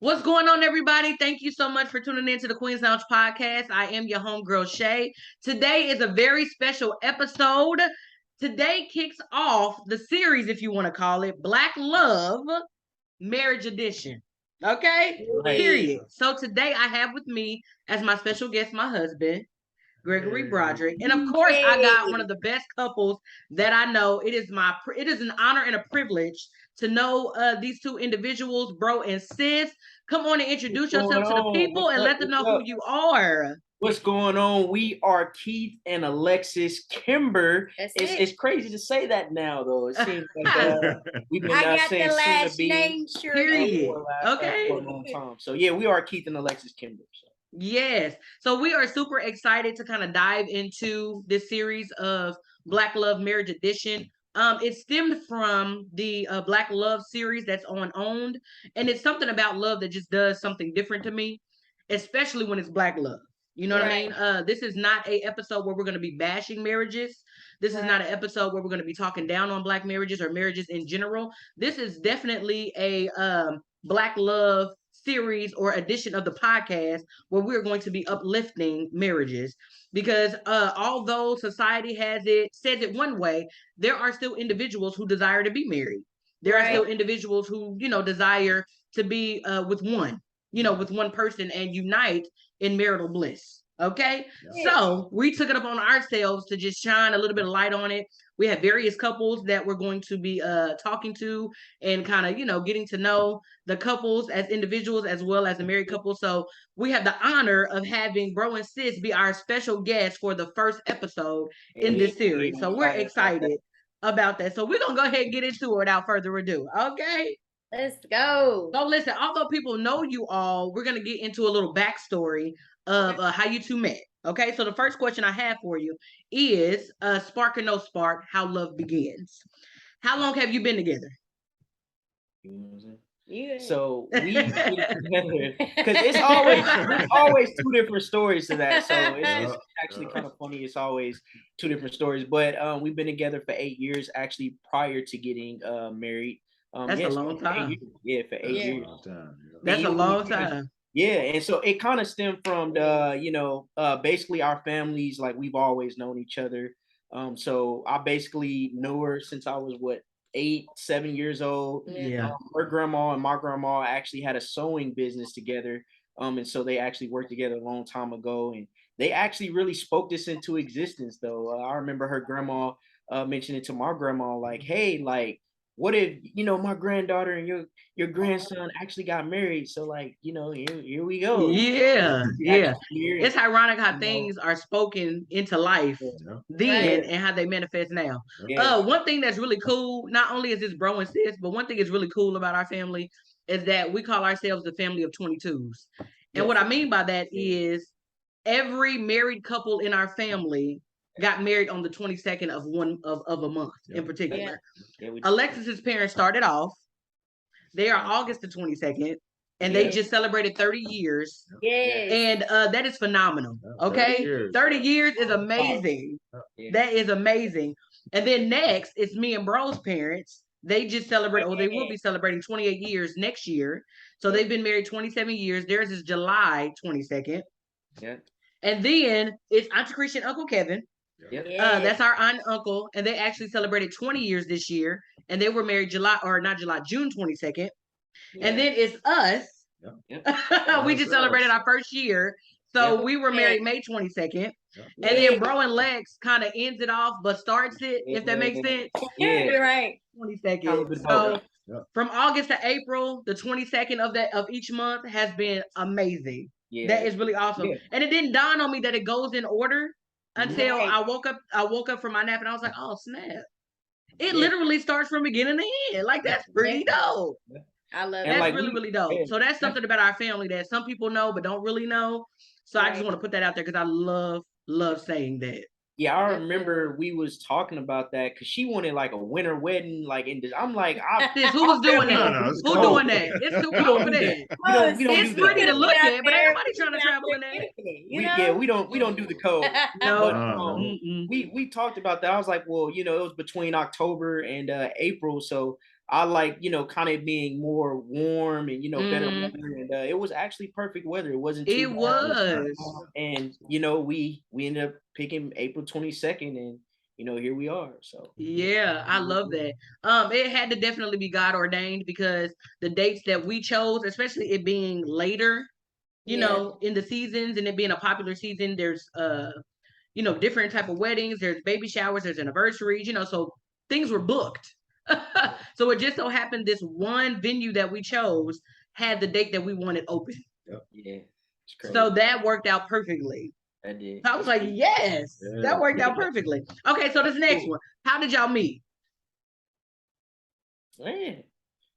What's going on, everybody? Thank you so much for tuning in to the Queen's Lounge podcast. I am your homegirl, Shay. Today is a very special episode. Today kicks off the series, if you want to call it, Black Love Marriage Edition. Okay? Right. Period. So today I have with me as my special guest my husband, Gregory Broderick. And of course, I got one of the best couples that I know. It is an honor and a privilege to know these two individuals, bro and sis. Come on and introduce yourself to the people and let them know who you are. What's going on? We are Keith and Alexis Kimber. It's crazy to say that now, though. It seems like we've been I got saying the last soon to name, be. Period. Okay. For a long time. So yeah, we are Keith and Alexis Kimber. So. Yes. So we are super excited to kind of dive into this series of Black Love Marriage Edition. It stemmed from the Black Love series that's on Owned, and it's something about love that just does something different to me, especially when it's Black love. You know what I mean? This is not a episode where we're going to be bashing marriages. This is not an episode where we're going to be talking down on Black marriages or marriages in general. This is definitely a Black love series or edition of the podcast where we're going to be uplifting marriages, because although society says it one way, there are still individuals who desire to be married. There are still individuals who desire to be with one person and unite in marital bliss. Okay. So we took it upon ourselves to just shine a little bit of light on it. We have various couples that we're going to be talking to and kind of getting to know the couples as individuals as well as the married couple. So we have the honor of having bro and sis be our special guests for the first episode in this series. So we're excited about that. So we're gonna go ahead and get into it without further ado. Okay. Let's go. So listen, although people know you all, we're gonna get into a little backstory of how you two met. Okay, so the first question I have for you is spark or no spark, how love begins. How long have you been together? So we get together because it's always two different stories to that. So it's actually kind of funny. It's always two different stories. But we've been together for 8 years, actually, prior to getting married. That's a long time. Yeah, for 8 years. That's a long time. Yeah, and so it kind of stemmed from the, basically our families, like we've always known each other. So I basically knew her since I was 8, 7 years old. Yeah. Her grandma and my grandma actually had a sewing business together. And so they actually worked together a long time ago, and they actually really spoke this into existence though. I remember her grandma mentioning to my grandma, like, hey, like, what if my granddaughter and your grandson actually got married? So like, here we go. Yeah. It's ironic how things are spoken into life then and how they manifest now. One thing that's really cool, not only is this bro and sis, but one thing is really cool about our family is that we call ourselves the family of 22s. And what I mean by that is every married couple in our family got married on the 22nd of a month in particular. Alexis's parents started off. They are August the 22nd, and they just celebrated 30 years. And that is phenomenal. Okay, 30 years is amazing. That is amazing. And then next, it's me and bro's parents. They just celebrate, or they will be celebrating 28 years next year. So they've been married 27 years. Theirs is July 22nd. Yeah. And then it's Auntie Christian, Uncle Kevin. That's our aunt and uncle, and they actually celebrated 20 years this year, and they were married June 22nd. And then it's us. We just celebrated our first year, so we were married May 22nd. And then bro and Lex kind of ends it off but starts it, if that makes sense. You're right. 22nd. So from August to April, the 22nd of each month has been amazing. That is really awesome. And it didn't dawn on me that it goes in order until I woke up from my nap and I was like, oh snap. It literally starts from beginning to end. Like, that's pretty dope. I love it. That's like, really dope. So that's something about our family that some people know but don't really know. So I just want to put that out there because I love saying that. Yeah, I remember we was talking about that because she wanted like a winter wedding, like in this. I'm like, who was doing that? Who doing that? It's too cold for that. It's pretty to look at, but ain't nobody trying to travel in that. We don't do the cold. No, we talked about that. I was like, well, it was between October and April, so I like, kind of being more warm and, better Mhm. weather. And it was actually perfect weather. It wasn't too It bad. was. And, we ended up picking April 22nd and, here we are. So Yeah, I love that. It had to definitely be God ordained because the dates that we chose, especially it being later, Yeah. in the seasons and it being a popular season, there's different type of weddings, there's baby showers, there's anniversaries, so things were booked. So it just so happened this one venue that we chose had the date that we wanted open. yeah, it's crazy. So that worked out perfectly. I did. I was like, yes, that worked out perfectly. Okay, so this next one. How did y'all meet? Man.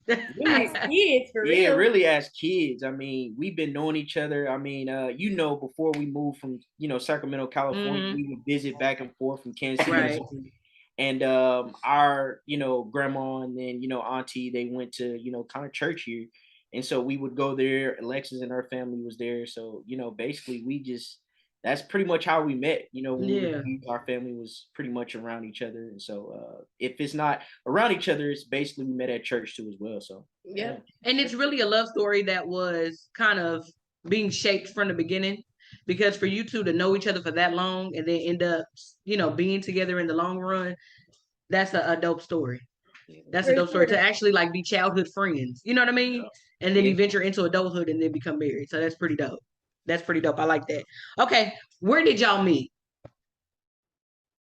As kids, for real. Yeah, really as kids. I mean, we've been knowing each other. I mean, before we moved from, Sacramento, California, we would visit back and forth from Kansas City. Right. And our, grandma and then, auntie, they went to, kind of church here. And so we would go there. Alexis and her family was there. So, basically that's pretty much how we met. When we were kids, our family was pretty much around each other. And so if it's not around each other, it's basically we met at church too as well. So Yeah. And it's really a love story that was kind of being shaped from the beginning, because for you two to know each other for that long and then end up, being together in the long run, that's a dope story. That's a dope story to actually like be childhood friends. You know what I mean? And then you venture into adulthood and then become married. So that's pretty dope. That's pretty dope. I like that. Okay, where did y'all meet?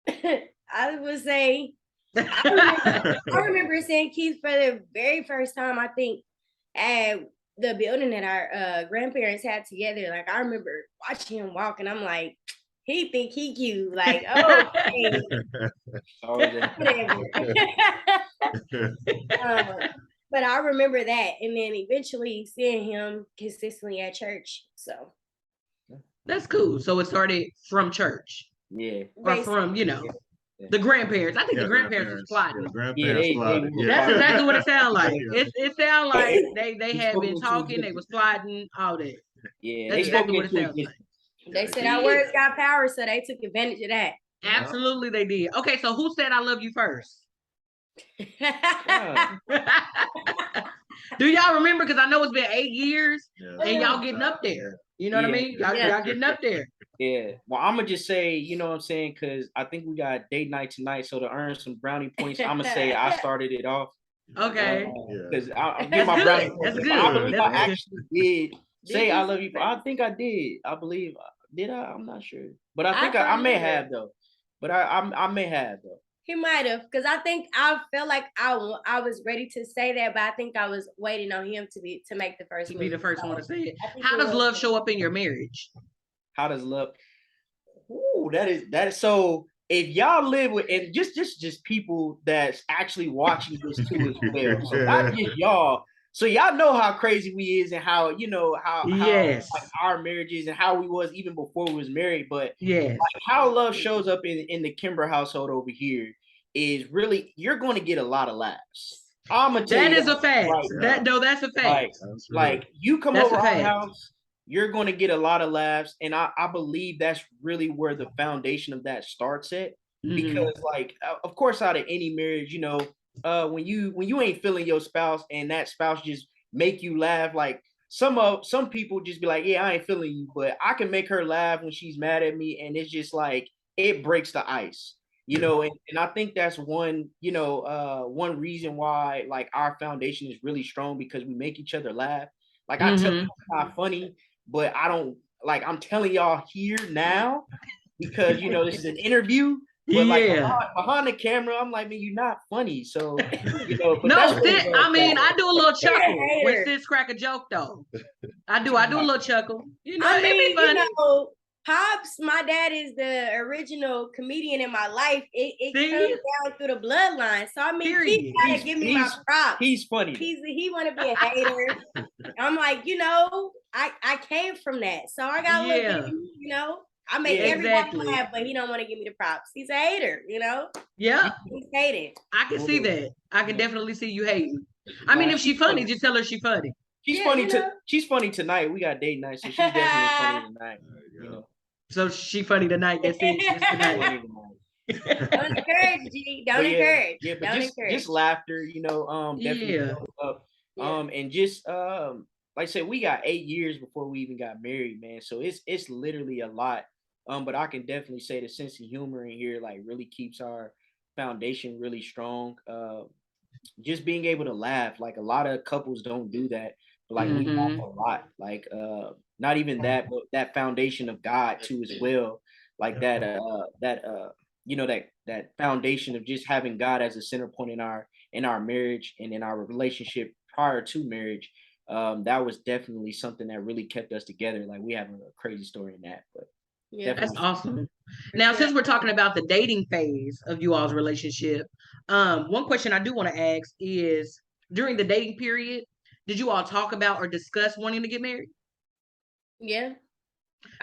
I would say I remember seeing Keith for the very first time, I think, at the building that our grandparents had together. Like, I remember watching him walk, and I'm like, he think he cute. Like, oh, okay. Whatever. But I remember that, and then eventually seeing him consistently at church. So that's cool. So it started from church. Yeah. Or from, the grandparents. I think the grandparents was plotting. The grandparents plotted. That's exactly what it sounds like. It sounds like they had been talking, they was plotting, all that. Yeah, that's exactly what it sounds like. They said our words got power, so they took advantage of that. Absolutely, they did. Okay, so who said I love you first? Do y'all remember? Because I know it's been 8 years, and y'all getting up there. You know what I mean? Y'all getting up there. Yeah. Well, I'm gonna just say, you know what I'm saying, because I think we got date night tonight. So to earn some brownie points, I'm gonna say I started it off. Okay. Because I'm getting my brownie points. That's good. I believe I actually did say I love you. I think I did. I believe. Did I? I'm not sure. But I think I may have though. But I may have though. He might have, because I think I felt like I was ready to say that, but I think I was waiting on him to make the first one. Be the first one to say it. How does love show up in your marriage? How does love? Ooh, that is so. If y'all live with, and just people that's actually watching this too as well, so not just y'all. So y'all know how crazy we is and how how like our marriage is and how we was even before we was married. But like how love shows up in the Kimber household over here is really, you're going to get a lot of laughs. I'm gonna tell you that is a fact. Right, that's a fact. Like you come over our house, you're going to get a lot of laughs, and I believe that's really where the foundation of that starts at. Because like, of course, out of any marriage, when you ain't feeling your spouse and that spouse just make you laugh, like some people just be like, yeah, I ain't feeling you, but I can make her laugh when she's mad at me, and it's just like it breaks the ice, and I think that's one one reason why like our foundation is really strong, because we make each other laugh. Like I tell you it's not funny, but I don't like, I'm telling y'all here now because this is an interview. But like behind the camera, I'm like, man, you're not funny. So no, Sis, I mean, I do a little chuckle when Sis crack a joke though. I do a little chuckle. I mean, Pops, my dad is the original comedian in my life. It comes down through the bloodline. So I mean, he gotta give me my props. He's funny. He want to be a hater. I'm like, I came from that, so I got to look at I make everybody laugh, but he don't want to give me the props. He's a hater, Yeah. He's hating. I can see that. I can definitely see you hating. I mean, if she's funny, just tell her she's funny. She's funny. She's funny tonight. We got date night, so she's definitely funny tonight. So she funny tonight. That's it. Just tonight. Don't encourage, G. Don't But encourage. yeah, but Don't just encourage. laughter, definitely Yeah. goes up. Yeah. And just like I said, we got 8 years before we even got married, man. So it's literally a lot. But I can definitely say the sense of humor in here like really keeps our foundation really strong. Just being able to laugh, like a lot of couples don't do that, but like we laugh Mm-hmm. a lot. Like not even that, but that foundation of God too as well. Like that foundation of just having God as a center point in our marriage and in our relationship prior to marriage. That was definitely something that really kept us together. Like we have a crazy story in that, but Yeah. That's definitely. awesome. For Now, sure. since we're talking about the dating phase of you all's relationship, one question I do want to ask is during the dating period, did you all talk about or discuss wanting to get married? Yeah.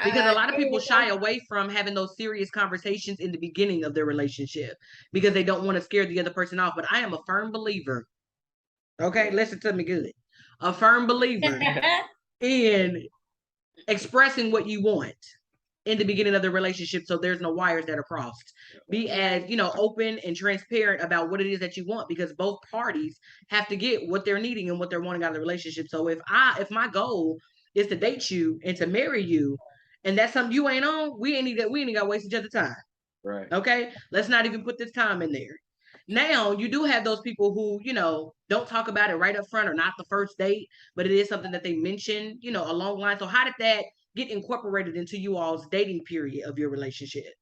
Because a lot of During people the shy away from having those serious conversations in the beginning of their relationship because they don't want to scare the other person off. But I am a firm believer. Okay, listen to me good. A firm believer in expressing what you want in the beginning of the relationship so there's no wires that are crossed. Be as, open and transparent about what it is that you want because both parties have to get what they're needing and what they're wanting out of the relationship. So if my goal is to date you and to marry you and that's something you ain't on, we ain't got to waste each other's time. Right. Okay? Let's not even put this time in there. Now, you do have those people who, don't talk about it right up front or not the first date, but it is something that they mention, along the line. So, how did that get incorporated into you all's dating period of your relationship?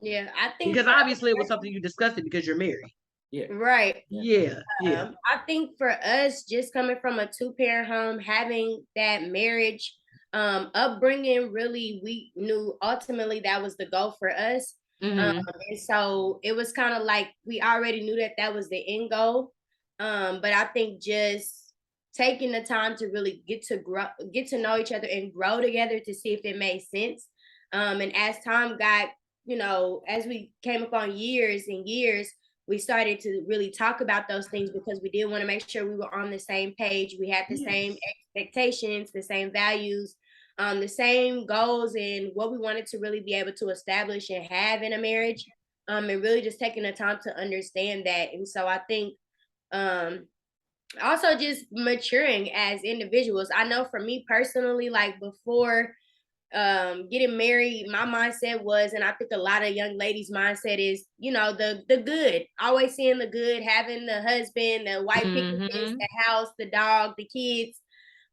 Yeah, I think Because for obviously it was something you discussed it because you're married. Yeah. right. Yeah, yeah. I think for us, just coming from a two-parent home, having that marriage upbringing, really, we knew ultimately that was the goal for us. Mm-hmm. And so it was kind of like we already knew that that was the end goal. But I think just taking the time to really get to know each other and grow together to see if it made sense. And as time got, as we came upon years and years, we started to really talk about those things because we did want to make sure we were on the same page. We had the same expectations, the same values, the same goals, and what we wanted to really be able to establish and have in a marriage. And really just taking the time to understand that. And so I think also just maturing as individuals. I know for me personally, like before getting married, my mindset was, and I think a lot of young ladies mindset is, the good, always seeing the good, having the husband, the white picket fence, Mm-hmm. the house, the dog, the kids,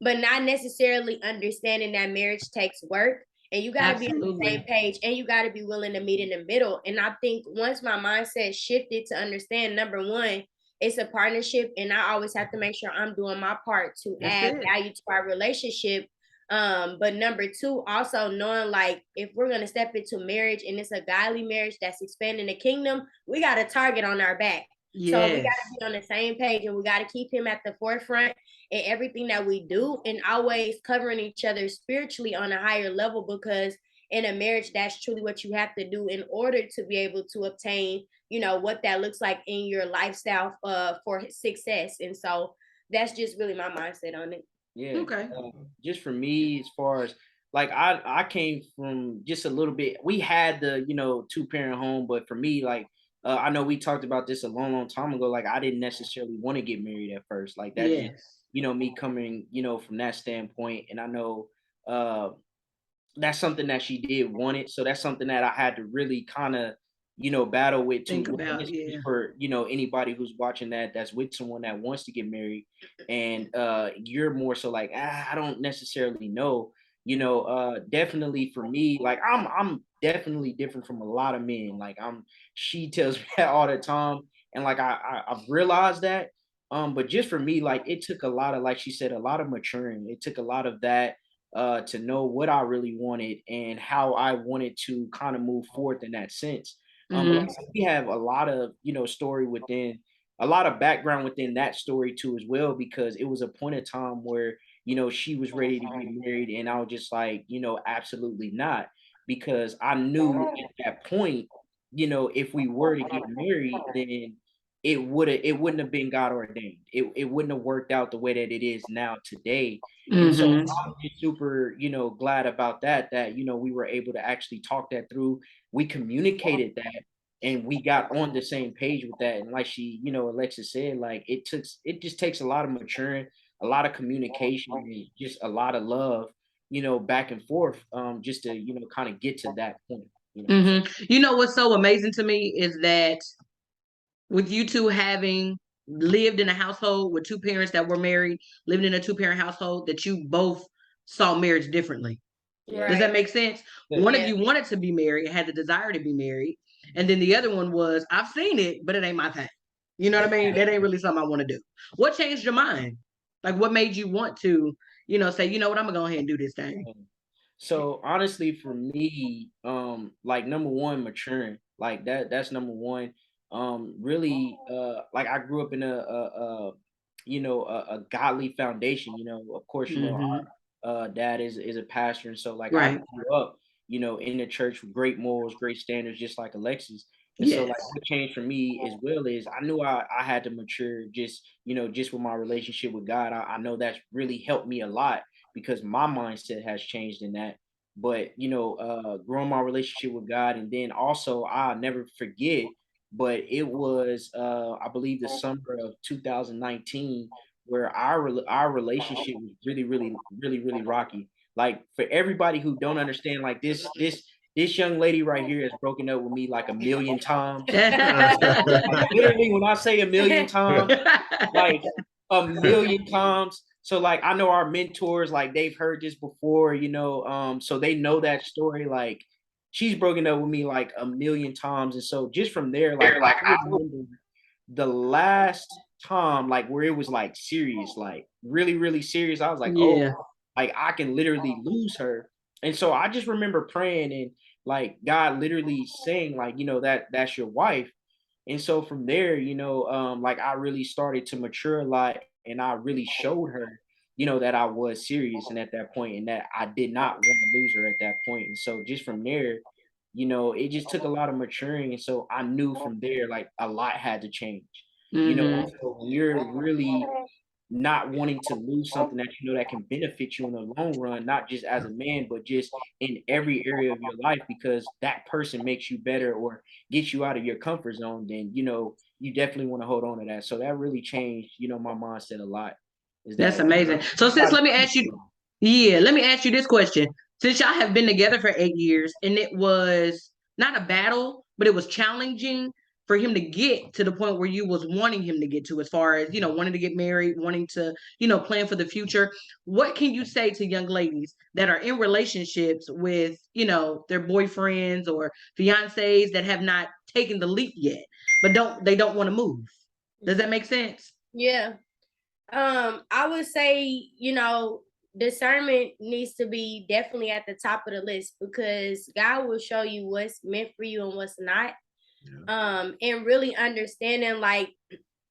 but not necessarily understanding that marriage takes work and you got to be on the same Absolutely. page and you got to be willing to meet in the middle. And I think once my mindset shifted to understand, number one, it's a partnership and I always have to make sure I'm doing my part to That's add it. value to our relationship. But number two, also knowing like if we're gonna step into marriage and it's a godly marriage that's expanding the kingdom, we got a target on our back. So we got Yes. to be on the same page and we got to keep him at the forefront in everything that we do and always covering each other spiritually on a higher level because in a marriage, that's truly what you have to do in order to be able to obtain, what that looks like in your lifestyle for success. And so that's just really my mindset on it. Yeah. Okay. Just for me, as far as like I came from just a little bit. We had the two-parent home, but for me, like I know we talked about this a long time ago. Like I didn't necessarily want to get married at first. Like that just Yes. me coming from that standpoint, and I know uh that's something that she did want it. So that's something that I had to really kind of, battle with too. Think Well, and about, it's yeah. for, anybody who's watching that's with someone that wants to get married and you're more so like, I don't necessarily know. Definitely for me, like I'm definitely different from a lot of men. Like she tells me that all the time. And like I've realized that. But just for me, like it took a lot of, like she said, a lot of maturing. It took a lot of that to know what I really wanted and how I wanted to kind of move forward in that sense. But like Mm-hmm. I said, we have a lot of story within, a lot of background within that story too as well, because it was a point of time where she was ready to get married, and I was just like, absolutely not, because I knew at that point, if we were to get married, then it wouldn't have been God ordained. It wouldn't have worked out the way that it is now today. And so Mm-hmm. I'm just super, glad about that, we were able to actually talk that through. We communicated that. and we got on the same page with that. And like she, Alexis said, like it just takes a lot of maturing, a lot of communication, and just a lot of love, back and forth, just to, kind of get to that point. So. You know what's so amazing to me is that with you two having lived in a household with two parents that were married, living in a two-parent household, that you both saw marriage differently. Yeah. Does that make sense? Yeah. One of you wanted to be married, had the desire to be married, and then the other one was, I've seen it, but it ain't my thing. You know what I mean? That ain't really something I want to do. What changed your mind? Like, what made you want to, say, you know what, I'm gonna go ahead and do this thing? So honestly, for me, like number one, maturing, like that's number one. Really, like I grew up in a godly foundation. Of course, our dad is a pastor, and so like I grew up, in the church with great morals, great standards, just like Alexis. And so like what changed for me as well is I knew I had to mature just, just with my relationship with God. I know that's really helped me a lot because my mindset has changed in that. But growing my relationship with God, and then also I'll never forget, but it was I believe the summer of 2019 where our relationship was really, really, really, really rocky. Like for everybody who don't understand, like this young lady right here has broken up with me like a million times. Like, literally, when I say a million times, like a million times. So like I know our mentors, like they've heard this before, so they know that story. Like she's broken up with me like a million times. And so just from there, like I remember the last time, like where it was like serious, like really, really serious. I was like, oh, like I can literally lose her. And so I just remember praying and like God literally saying, like, that's your wife. And so from there, like I really started to mature a lot, and I really showed her, that I was serious and at that point, and that I did not want to lose her at that point. And so just from there, it just took a lot of maturing. And so I knew from there, like a lot had to change. So when you're really not wanting to lose something that that can benefit you in the long run, not just as a man, but just in every area of your life, because that person makes you better or gets you out of your comfort zone, then you definitely want to hold on to that. So that really changed, my mindset a lot. That's amazing. So let me ask you this question. Since y'all have been together for 8 years and it was not a battle, but it was challenging for him to get to the point where you was wanting him to get to, as far as, wanting to get married, wanting to, plan for the future. What can you say to young ladies that are in relationships with, their boyfriends or fiancés that have not taken the leap yet, but don't want to move? Does that make sense? Yeah. I would say, discernment needs to be definitely at the top of the list, because God will show you what's meant for you and what's not. And really understanding, like,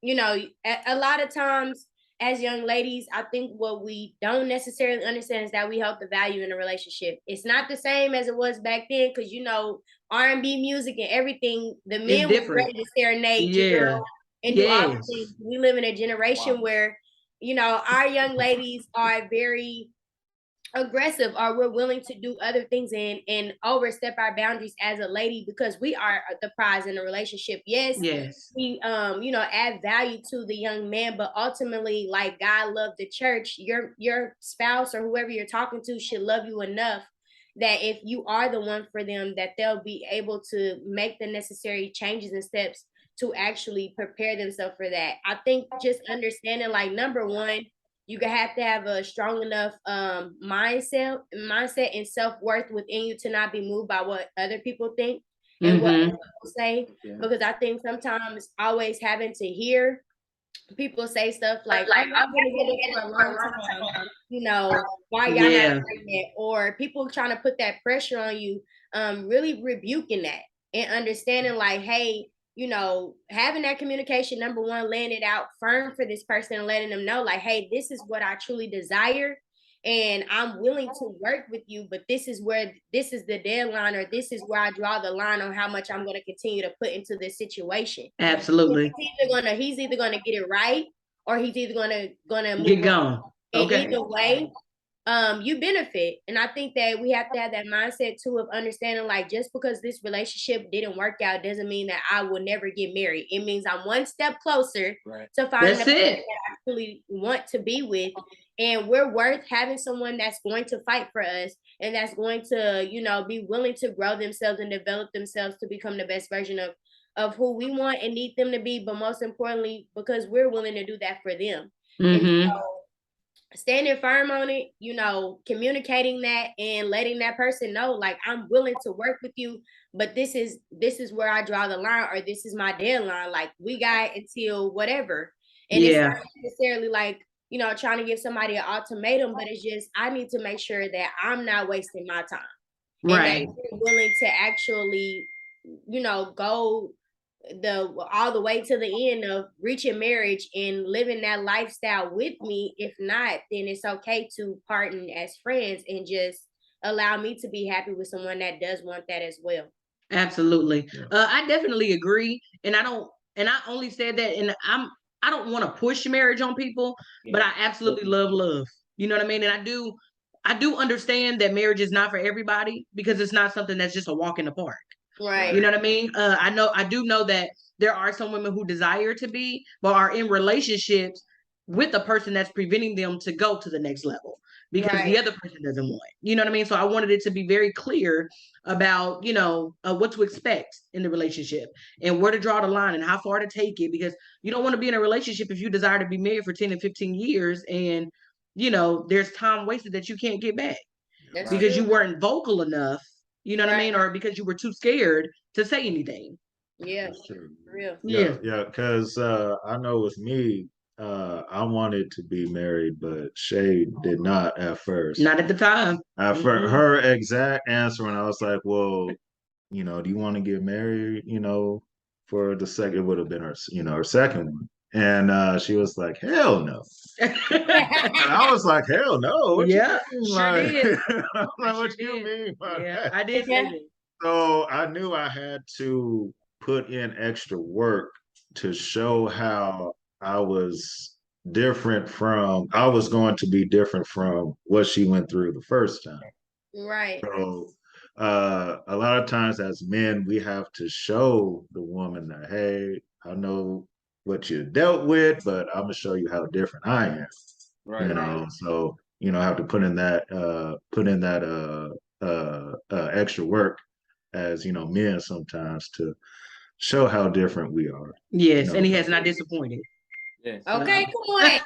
a lot of times as young ladies, I think what we don't necessarily understand is that we hold the value in a relationship. It's not the same as it was back then, because R&B music and everything, the men were ready to serenade your girl and do all the things. We live in a generation where our young ladies are very aggressive, or we're willing to do other things and overstep our boundaries as a lady, because we are the prize in a relationship. Yes. We add value to the young man, but ultimately, like God loved the church, your spouse or whoever you're talking to should love you enough that if you are the one for them, that they'll be able to make the necessary changes and steps to actually prepare themselves for that. I think just understanding, like, number one, you have to have a strong enough mindset and self-worth within you to not be moved by what other people think and what people say. Because I think sometimes always having to hear people say stuff like, I'm not gonna get it for a long time, why y'all not pregnant, or people trying to put that pressure on you, really rebuking that and understanding, like, hey, having that communication, number one, laying it out firm for this person and letting them know, like, hey, this is what I truly desire, and I'm willing to work with you, but this is the deadline, or this is where I draw the line on how much I'm going to continue to put into this situation. Absolutely. He's either gonna get it right, or he's either gonna get gone. And either way, you benefit. And I think that we have to have that mindset too of understanding, like, just because this relationship didn't work out doesn't mean that I will never get married. It means I'm one step closer to finding the person that I truly want to be with. And we're worth having someone that's going to fight for us and that's going to, you know, be willing to grow themselves and develop themselves to become the best version of who we want and need them to be, but most importantly, because we're willing to do that for them. And so standing firm on it, you know, communicating that and letting that person know, like, I'm willing to work with you, but this is where I draw the line, or this is my deadline. Like, we got until whatever. And it's not necessarily like, you know, trying to give somebody an ultimatum, but it's just, I need to make sure that I'm not wasting my time. Right. And that you're willing to actually, you know, go all the way to the end of reaching marriage and living that lifestyle with me. If not, then it's okay to partner as friends and just allow me to be happy with someone that does want that as well. Absolutely. I definitely agree. And I only said that, and I don't want to push marriage on people, but I absolutely love. You know what I mean? And I do understand that marriage is not for everybody, because it's not something that's just a walk in the park. Right. You know what I mean? I do know that there are some women who desire to be, but are in relationships with a person that's preventing them to go to the next level because the other person doesn't want. You know what I mean? So I wanted it to be very clear about, you know, what to expect in the relationship and where to draw the line and how far to take it, because you don't want to be in a relationship if you desire to be married for 10 and 15 years and, you know, there's time wasted that you can't get back because you weren't vocal enough. You know what I mean? Or because you were too scared to say anything. Yeah, for real. Yeah, because I know with me, I wanted to be married, but Shay did not at first. Not at the time. Her exact answer when I was like, well, you know, do you want to get married? You know, for the second, it would have been her, you know, her second one. And she was like, hell no. And I was like, hell no. What you mean? Sure did. I'm like, what you mean by that? I did say that. So I knew I had to put in extra work to show how I was I was going to be different from what she went through the first time. Right. So a lot of times as men, we have to show the woman that, hey, I know what you dealt with, but I'm gonna show you how different I am. Right. You know, so you know, I have to put in that extra work as, you know, men sometimes to show how different we are. Yes, you know? And he has not disappointed. Yes. Okay, come on.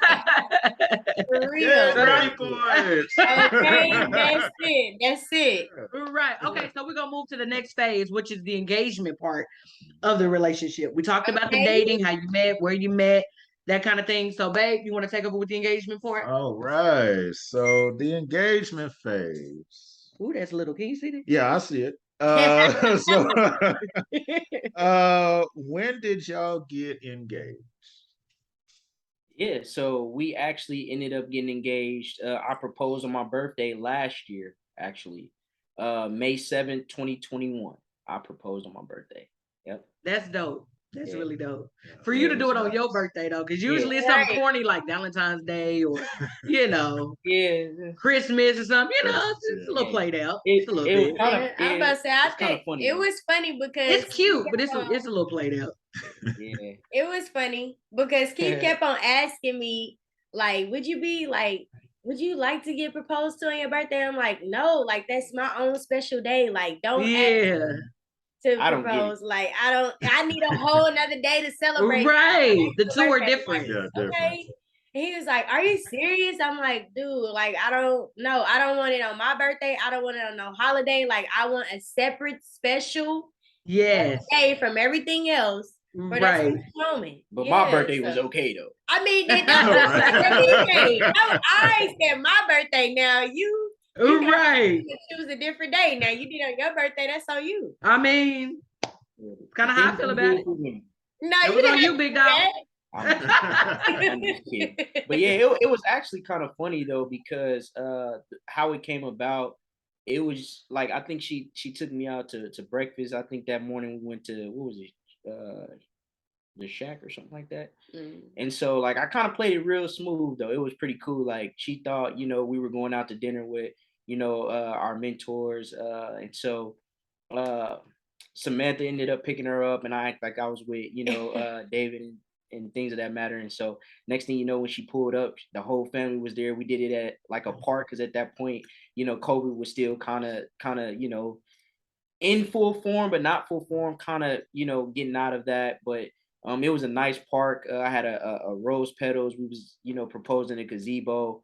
For real. Yeah, 30 points. Okay, that's it. That's it. Right. Okay, so we're gonna move to the next phase, which is the engagement part of the relationship. We talked about the dating, how you met, where you met, that kind of thing. So, babe, you want to take over with the engagement part? All right. So the engagement phase. Ooh, that's little. Can you see that? Yeah, I see it. When did y'all get engaged? Yeah, so we actually ended up getting engaged. I proposed on my birthday last year, actually. May 7th, 2021. I proposed on my birthday. Yep. That's dope. That's really dope. For you to do it on your birthday, though, because usually it's something corny like Valentine's Day or, you know, Christmas or something. You know, it's a little played out. It's a little bit. I'm about to say, I think it was funny because it's cute, but it's a little played out. Yeah. It was funny because Keith kept on asking me, like, would you like to get proposed to on your birthday? I'm like, no, like, that's my own special day. Like, don't ask to propose. Like, I need a whole another day to celebrate. Right. The two are different. Yeah, different. Okay. And he was like, are you serious? I'm like, dude, like, I don't want it on my birthday. I don't want it on no holiday. Like, I want a separate special day from everything else. For that moment. But my birthday was okay though. I mean, I said my birthday. Now you choose a different day. Now you did on your birthday. That's on you. I mean, kind of how I feel about it. No, it was on you, big dog. But yeah, it was actually kind of funny though, because how it came about. It was like, I think she took me out to breakfast. I think that morning we went to, what was it? the shack or something like that. Mm. And so like I kind of played it real smooth though. It was pretty cool. Like she thought, we were going out to dinner with, our mentors. And so uh Samantha ended up picking her up and I act like I was with, David and things of that matter. And so next thing you know, when she pulled up, the whole family was there. We did it at like a park because at that point, COVID was still kind of, in full form, but not full form, kind of, getting out of that. But it was a nice park. I had a rose petals. We was, proposed in a gazebo.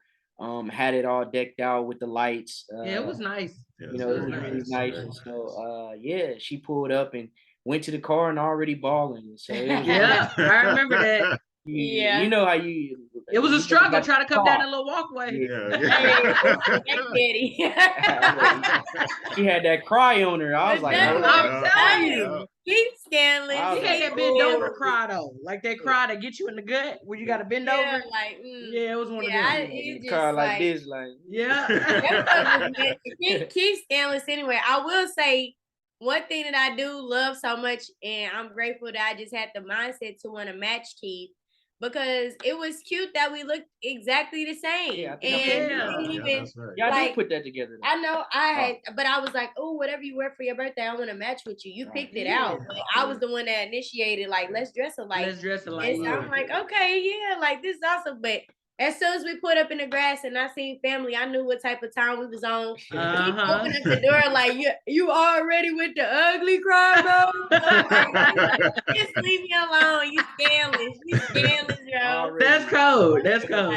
Had it all decked out with the lights. Yeah, it was nice. It was really nice. And so, yeah, she pulled up and went to the car and already bawling. So it was Yeah, I remember that. Yeah. You know how you. It was a struggle trying to come down that little walkway. Daddy. She had that cry on her. I was like, I'm telling you. Keep Scanlon. She had that bend over cry though, like that cry that get you in the gut where you got to bend over. Like, yeah, it was one of them. It cry like this, like yeah. Keith Scanlon. Anyway, I will say one thing that I do love so much, and I'm grateful that I just had the mindset to want to match Keith. Because it was cute that we looked exactly the same. Yeah, I did put that together. Though. I know I had, but I was like, oh, whatever you wear for your birthday, I want to match with you. You picked it out. But I was the one that initiated, like, let's dress alike. Let's dress alike. And so I'm like, okay, yeah, like this is awesome. But as soon as we put up in the grass and I seen family, I knew what type of time we was on. He opened up the door like, you already with the ugly cry, bro. Just leave me alone. You scandalous. You scandalous, bro. That's cold. That's cold.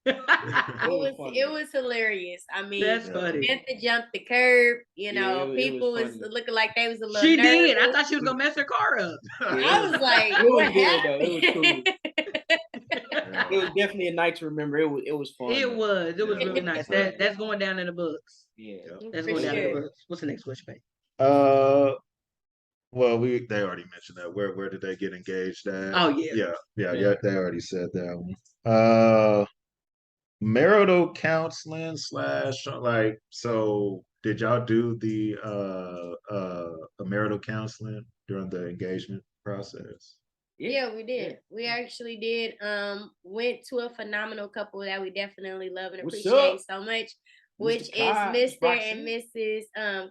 It was hilarious. I mean, that's funny. Samantha jumped the curb. People was looking like they was a little. She nervous. did. I thought she was gonna mess her car up. I was like, it was good though. It was cool. It was definitely a night to remember. It was fun. It was really nice. That's going down in the books. Yeah, that's going down in the books. What's the next question, babe? Well, they already mentioned that. Where did they get engaged at? Oh yeah. Yeah. They already said that one. Marital counseling / like, so did y'all do the marital counseling during the engagement process? Yeah, we did. We actually did. Went to a phenomenal couple that we definitely love and appreciate so much, which is Mr. and Mrs.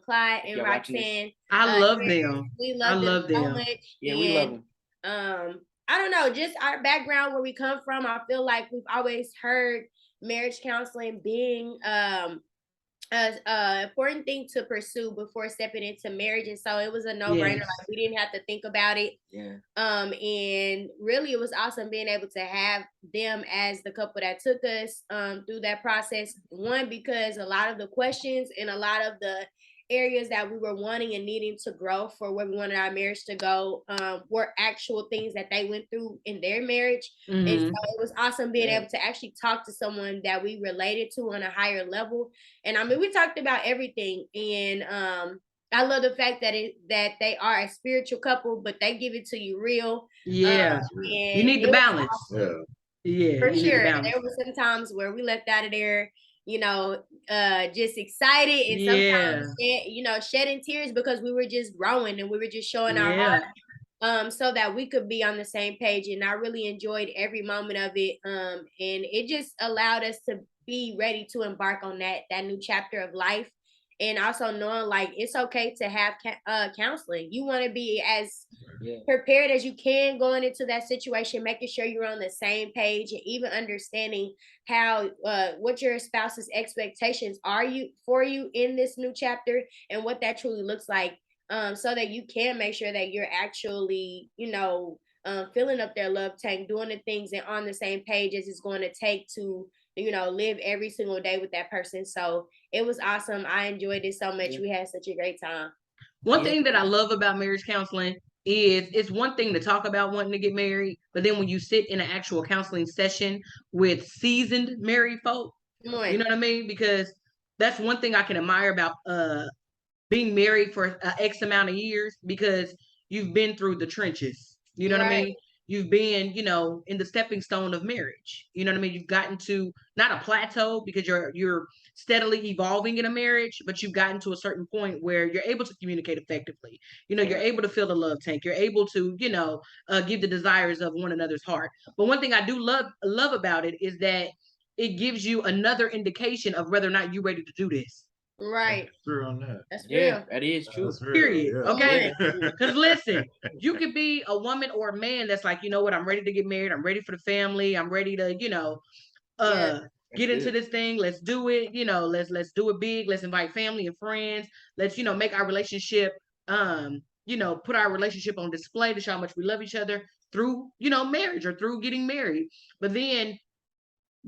Clyde and Roxanne. I love them. We love them so much. Yeah, we love them. I don't know, just our background where we come from. I feel like we've always heard marriage counseling being important thing to pursue before stepping into marriage, and so it was a no-brainer. Like we didn't have to think about it. And really it was awesome being able to have them as the couple that took us through that process. One, because a lot of the questions and a lot of the areas that we were wanting and needing to grow for where we wanted our marriage to go were actual things that they went through in their marriage. And so it was awesome being able to actually talk to someone that we related to on a higher level. And I mean, we talked about everything, and I love the fact that they are a spiritual couple, but they give it to you real. Yeah, you need the balance. Awesome. Yeah, for sure. There were some times where we left out of there, just excited and sometimes, shedding tears because we were just growing and we were just showing our heart, so that we could be on the same page. And I really enjoyed every moment of it. And it just allowed us to be ready to embark on that new chapter of life. And also knowing like it's okay to have counseling. You want to be as prepared as you can going into that situation, making sure you're on the same page, and even understanding how what your spouse's expectations are for you in this new chapter and what that truly looks like, so that you can make sure that you're actually filling up their love tank, doing the things and on the same page as it's going to take to live every single day with that person. So it was awesome. I enjoyed it so much. We had such a great time. One thing that I love about marriage counseling is it's one thing to talk about wanting to get married, but then when you sit in an actual counseling session with seasoned married folk, you know what I mean? Because that's one thing I can admire about being married for X amount of years, because you've been through the trenches. You know what I mean? you've been, in the stepping stone of marriage. You know what I mean? You've gotten to not a plateau because you're steadily evolving in a marriage, but you've gotten to a certain point where you're able to communicate effectively. You're able to fill the love tank. You're able to, give the desires of one another's heart. But one thing I do love about it is that it gives you another indication of whether or not you're ready to do this. Right. True on that. That's Yeah, real. that is true. That's real. Period. Yeah. Okay. Yeah. Because listen, you could be a woman or a man that's like, you know what, I'm ready to get married. I'm ready for the family. I'm ready to, get into good. this thing. Let's do it. Let's do it big. Let's invite family and friends. Let's, make our relationship, put our relationship on display to show how much we love each other through, marriage or through getting married. But then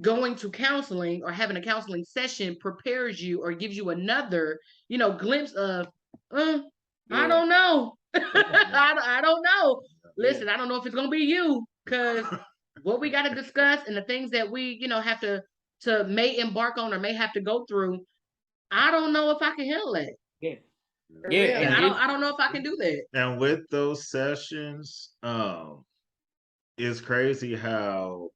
going to counseling or having a counseling session prepares you or gives you another, glimpse of, I don't know. I don't know. Listen, I don't know if it's gonna be you, because what we got to discuss and the things that we, have to may embark on or may have to go through. I don't know if I can handle it. Yeah. For Yeah, real. and I don't know if I can do that. And with those sessions, it's crazy how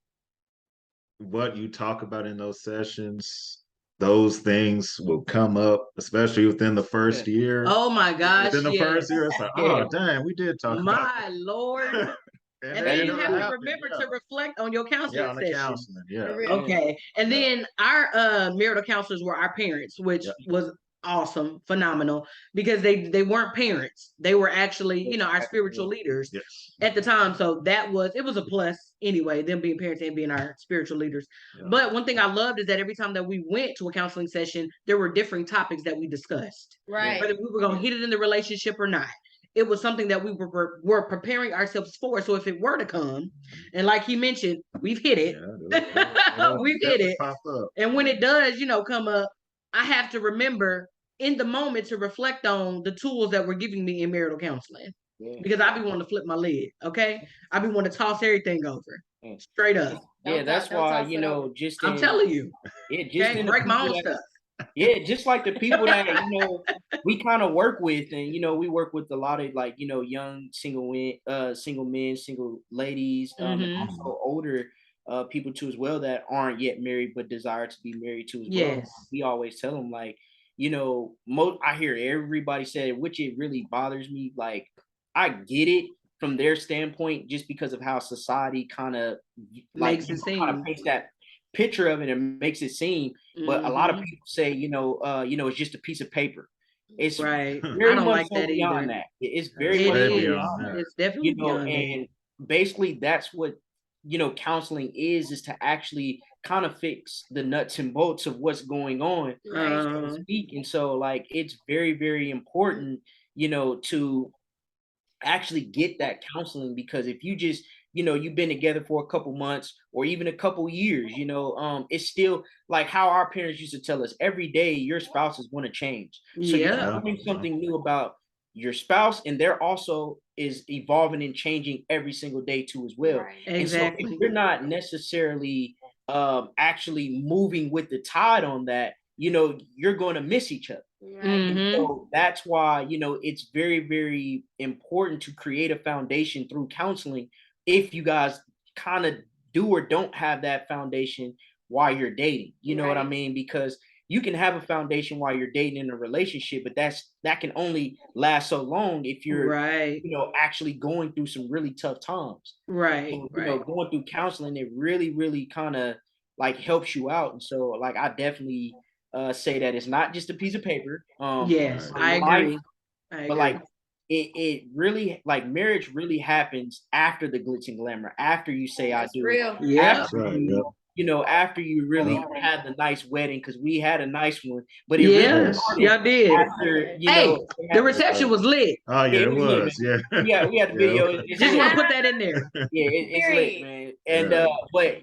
what you talk about in those sessions, those things will come up, especially within the first year. Oh my gosh. Within the yes. first year, it's like, oh dang, we did talk about My Lord. that. And then you it have never to happened, remember yeah. to reflect on your counseling Yeah, on the session. counseling, yeah. For real. Okay. And then our marital counselors were our parents, which Yep. was awesome, phenomenal, because they weren't parents. They were actually, our spiritual leaders Yes. at the time. So it was a plus anyway, them being parents and being our spiritual leaders. Yeah. But one thing I loved is that every time that we went to a counseling session, there were different topics that we discussed. Right. Whether we were going to hit it in the relationship or not. It was something that we were preparing ourselves for. So if it were to come, and like he mentioned, we've hit it. We've hit it. Pop up. And when it does, come up, I have to remember in the moment to reflect on the tools that were giving me in marital counseling. Yeah. Because I be wanting to flip my lid, okay? I be wanting to toss everything over. Straight up. Yeah, that's why, just I'm telling you. Yeah, just Okay, in the break my people own that- stuff. Yeah, just like the people that we kind of work with, and we work with a lot of like young single men, single ladies, and Mhm. also older people too as well that aren't yet married but desire to be married too as well. Yes. We always tell them like, I hear everybody say it, which it really bothers me. Like, I get it from their standpoint, just because of how society kind of like Makes it kind of seem. paints that picture of it and makes it seem. But a lot of Mhm. people say, it's just a piece of paper. It's Right. very I don't much like so that beyond either. that. It's It's very It much way so is. beyond that. It's definitely beyond that. and basically that's what counseling is to actually kind of fix the nuts and bolts of what's going on, Right. so to speak. And so like it's very, very important, to actually get that counseling, because if you just you've been together for a couple months or even a couple years, it's still like how our parents used to tell us, every day your spouse is going to change. So you're Yeah. learning something new about your spouse, and they're also is evolving and changing every single day too as well. Right. And so if Exactly. you're not necessarily actually moving with the tide on that, you're going to miss each other. Right. Mhm. So that's why, it's very, very important to create a foundation through counseling. If you guys kind of do or don't have that foundation while you're dating, you know what I Right. mean? Because you can have a foundation while you're dating in a relationship, but that can only last so long if you're, Right. actually going through some really tough times. Right. So, Right. going through counseling, it really, really kind of like helps you out. And so, like, I definitely say that it's not just a piece of paper. Yes, Right. I agree. I But agree. like it really, like, marriage really happens after the glitz and glamour, after you say I That's do, real. Yeah. That's after right. you, Yep. after you really had the nice wedding, because we had a nice one, but it really Yeah. started Y'all did. after, Hey, the reception was lit. Oh yeah, it it was lit, was. Yeah. yeah, we had the Yeah. video. It's Just lit. want to put that in there. Yeah, it's lit, Period. man. And Yeah. but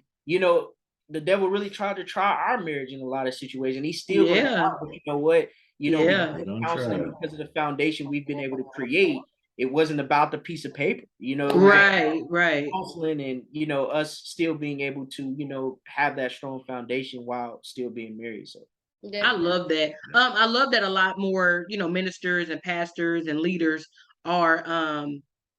the devil really tried to try our marriage in a lot of situations. He's still gonna Yeah. try, but you know what? Yeah. Because of Don't counseling, try. because of the foundation we've been able to create, it wasn't about the piece of paper. It was about Right. Right. counseling and us still being able to have that strong foundation while still being married. So I Definitely. love that. I love that a lot more, ministers and pastors and leaders are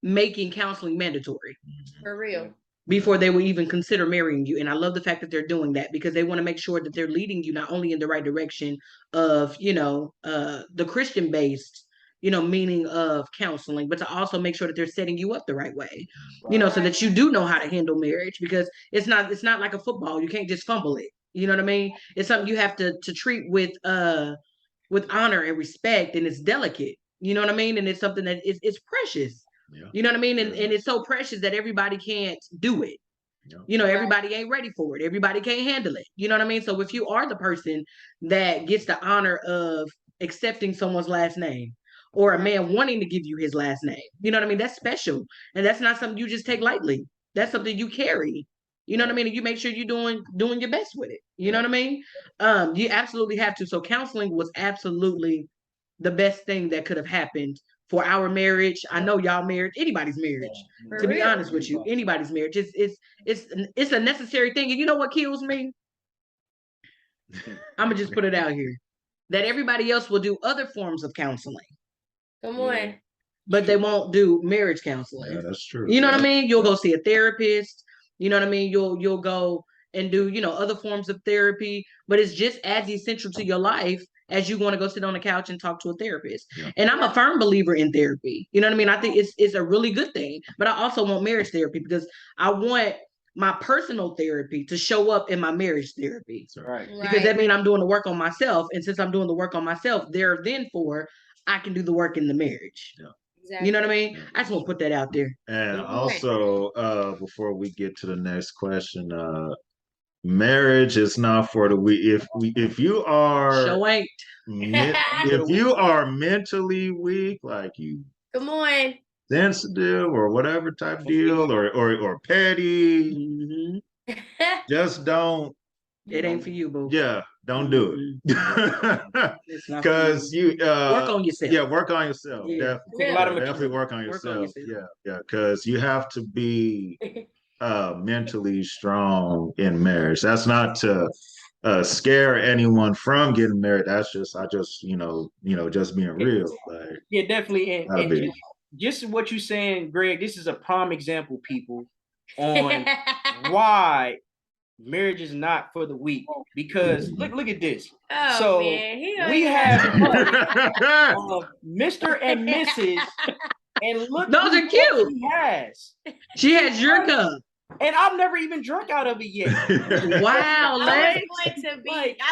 making counseling mandatory For real. before they will even consider marrying you. And I love the fact that they're doing that because they want to make sure that they're leading you not only in the right direction of, the Christian based, meaning of counseling, but to also make sure that they're setting you up the right way, so that you do know how to handle marriage, because it's not like a football. You can't just fumble it. You know what I mean? It's something you have to treat with honor and respect, and it's delicate. You know what I mean? And it's something that it's precious. Yeah. You know what I mean? And it's so precious that everybody can't do it. Yeah. Everybody ain't ready for it. Everybody can't handle it. You know what I mean? So if you are the person that gets the honor of accepting someone's last name, or a man wanting to give you his last name, you know what I mean? That's special. And that's not something you just take lightly. That's something you carry. You know what I mean? And you make sure you're doing your best with it. You know what I mean? You absolutely have to. So counseling was absolutely the best thing that could have happened for our marriage. I know y'all marriage, anybody's marriage. For To be real. honest with you, anybody's marriage. It's a necessary thing. And you know what kills me? I'm gonna just put it out here that everybody else will do other forms of counseling, Come on. but they won't do marriage counseling. Yeah, that's true. You know what I mean? You'll go see a therapist. You know what I mean? You'll go and do, other forms of therapy, but it's just as essential to your life as you want to go sit on the couch and talk to a therapist. Yeah. And I'm a firm believer in therapy. You know what I mean? I think it's a really good thing, but I also want marriage therapy because I want my personal therapy to show up in my marriage therapy. Right. Because that means I'm doing the work on myself. And since I'm doing the work on myself, I can do the work in the marriage. Yeah. Exactly. You know what I mean? I just want to put that out there. And also, before we get to the next question, marriage is not for the weak. If you are Show ain't. if you are mentally weak, like you Come on. sensitive or whatever type deal, or petty, Mm-hmm. just don't. It ain't for you, boo. Yeah, don't do it. Because you work on yourself. Yeah, work on yourself. Yeah. Definitely work on yourself. Yeah, because you have to be mentally strong in marriage. That's not to scare anyone from getting married. That's just just being real. Like, yeah, definitely. And just what you're saying, Greg, this is a prime example, people, on why marriage is not for the weak. Because look at this. Oh, so man. we have Mr. and Mrs. And look, those are cute. She has your cup. And I've never even drunk out of it yet. Wow, I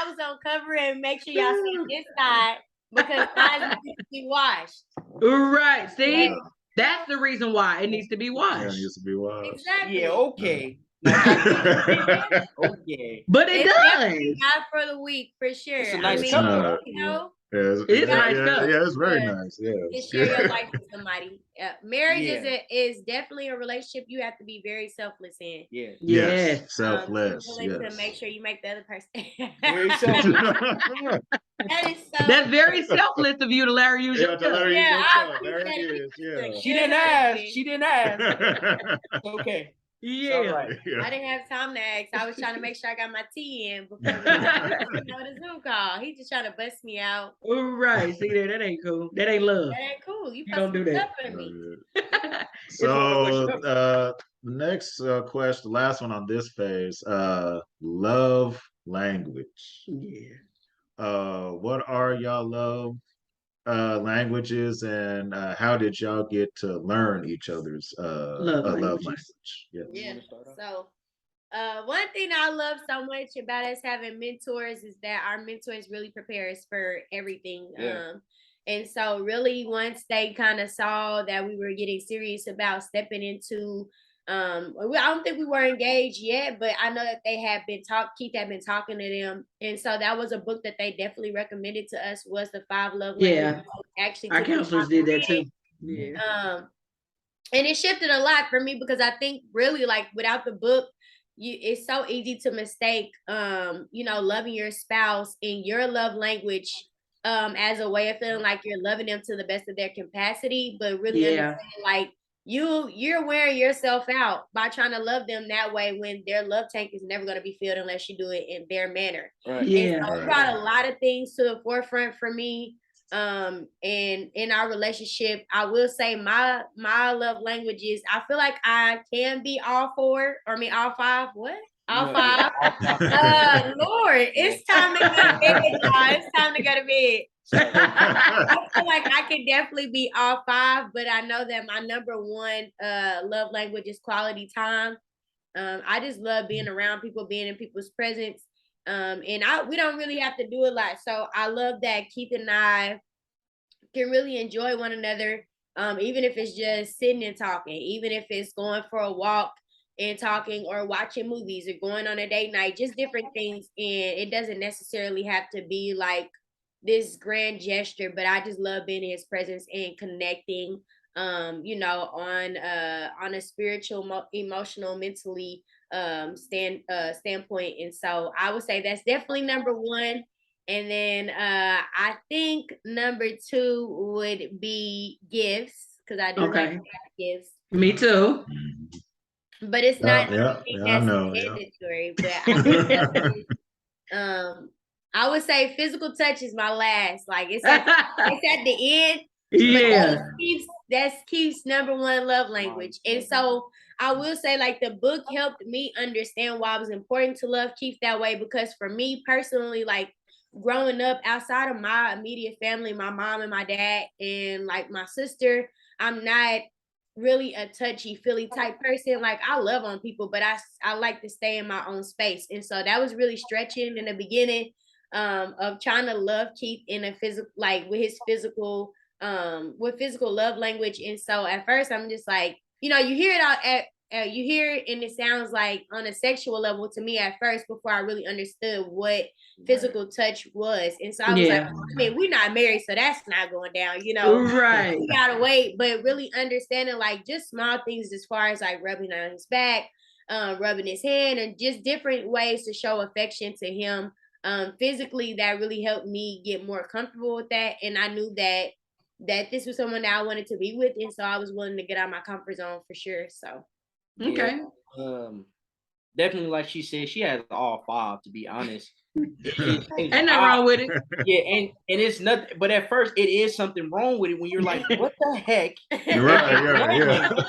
was on cover and make sure y'all see this side because mine needs to be washed. Right. See, that's the reason why it needs to be washed. Yeah, it needs to be washed. Exactly. Yeah, okay. Okay. But it does. Not for the week, for sure. It's a nice cup. It's nice. Yeah, it's very nice. Yeah. And share your life with somebody. Marriage is definitely a relationship you have to be very selfless in. Yeah. Yes. Selfless. To make sure you make the other person very selfless. That's very selfless of you to let her use your cup. There it is. Yeah. She didn't ask. Okay. Yeah. Right. I didn't have time to ask. I was trying to make sure I got my tea in before the Zoom call. He just trying to bust me out. Right. See that ain't cool. That ain't love. That ain't cool. You don't do that. So the next question, the last one on this phase, love language. Yeah. What are y'all love languages, and how did y'all get to learn each other's love language? Yeah. So one thing I love so much about us having mentors is that our mentors really prepare us for everything. And so really once they kind of saw that we were getting serious about stepping into I don't think we were engaged yet, but I know that they had been Keith had been talking to them. And so that was a book that they definitely recommended to us, was the 5 Love Languages. Actually, our counselors did that too. Yeah. And it shifted a lot for me because I think really like without the book, it's so easy to mistake, loving your spouse in your love language as a way of feeling like you're loving them to the best of their capacity, but really understanding like you're wearing yourself out by trying to love them that way when their love tank is never going to be filled unless you do it in their manner. Right. And so it brought a lot of things to the forefront for me. And in our relationship, I will say my love language is, I feel like I can be all five. What? All five. Lord, it's time to go to bed, y'all. It's time to go to bed. I feel like I can definitely be all five, but I know that my number one love language is quality time. I just love being around people, being in people's presence. And we don't really have to do a lot. So I love that Keith and I can really enjoy one another. Even if it's just sitting and talking, even if it's going for a walk and talking, or watching movies, or going on a date night, just different things. And it doesn't necessarily have to be like this grand gesture, but I just love being in his presence and connecting, on a spiritual, emotional, mentally standpoint. And so I would say that's definitely number one. And then I think number two would be gifts, because I do like gifts. Me too. But it's not I that's know. mandatory. But I think definitely, I would say physical touch is my last. Like it's at the end. Yeah. That's Keith's number one love language. And so I will say, like, the book helped me understand why it was important to love Keith that way. Because for me personally, like, growing up outside of my immediate family, my mom and my dad and like my sister, I'm not really a touchy feely type person. Like, I love on people, but I like to stay in my own space. And so that was really stretching in the beginning, of trying to love Keith in a physical, like with his physical, with physical love language. And so at first I'm just like, you hear it all you hear it, and it sounds like on a sexual level to me at first, before I really understood what physical touch was. And so I was like, I mean, we're not married, so that's not going down, Right. We gotta wait. But really understanding, like, just small things as far as like rubbing on his back, rubbing his hand, and just different ways to show affection to him, physically, that really helped me get more comfortable with that. And I knew that this was someone that I wanted to be with, and so I was willing to get out of my comfort zone for sure. So okay. Definitely, like she said, she has all five, to be honest. Ain't nothing wrong with it. Yeah, and it's nothing, but at first it is something wrong with it when you're like, what the heck? You're right.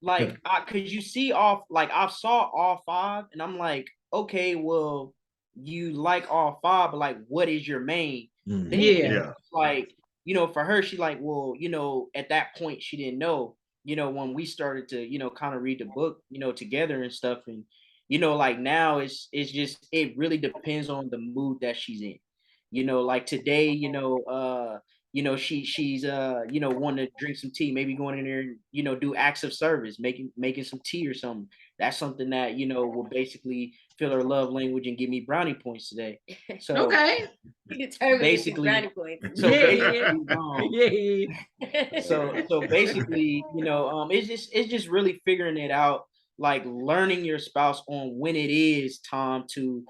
Like, cause you see I saw all five, and I'm like, okay, well, you like all five, but like, what is your main thing? Yeah. Like, for her, she like, well, at that point she didn't know, when we started to, kind of read the book, together and stuff. And, like now it's just, it really depends on the mood that she's in. Like today, she's wanting to drink some tea, maybe going in there and, do acts of service, making some tea or something. That's something that, will basically fill her love language and give me brownie points today. So basically, brownie points. So basically, it's just really figuring it out, like learning your spouse on when it is time to,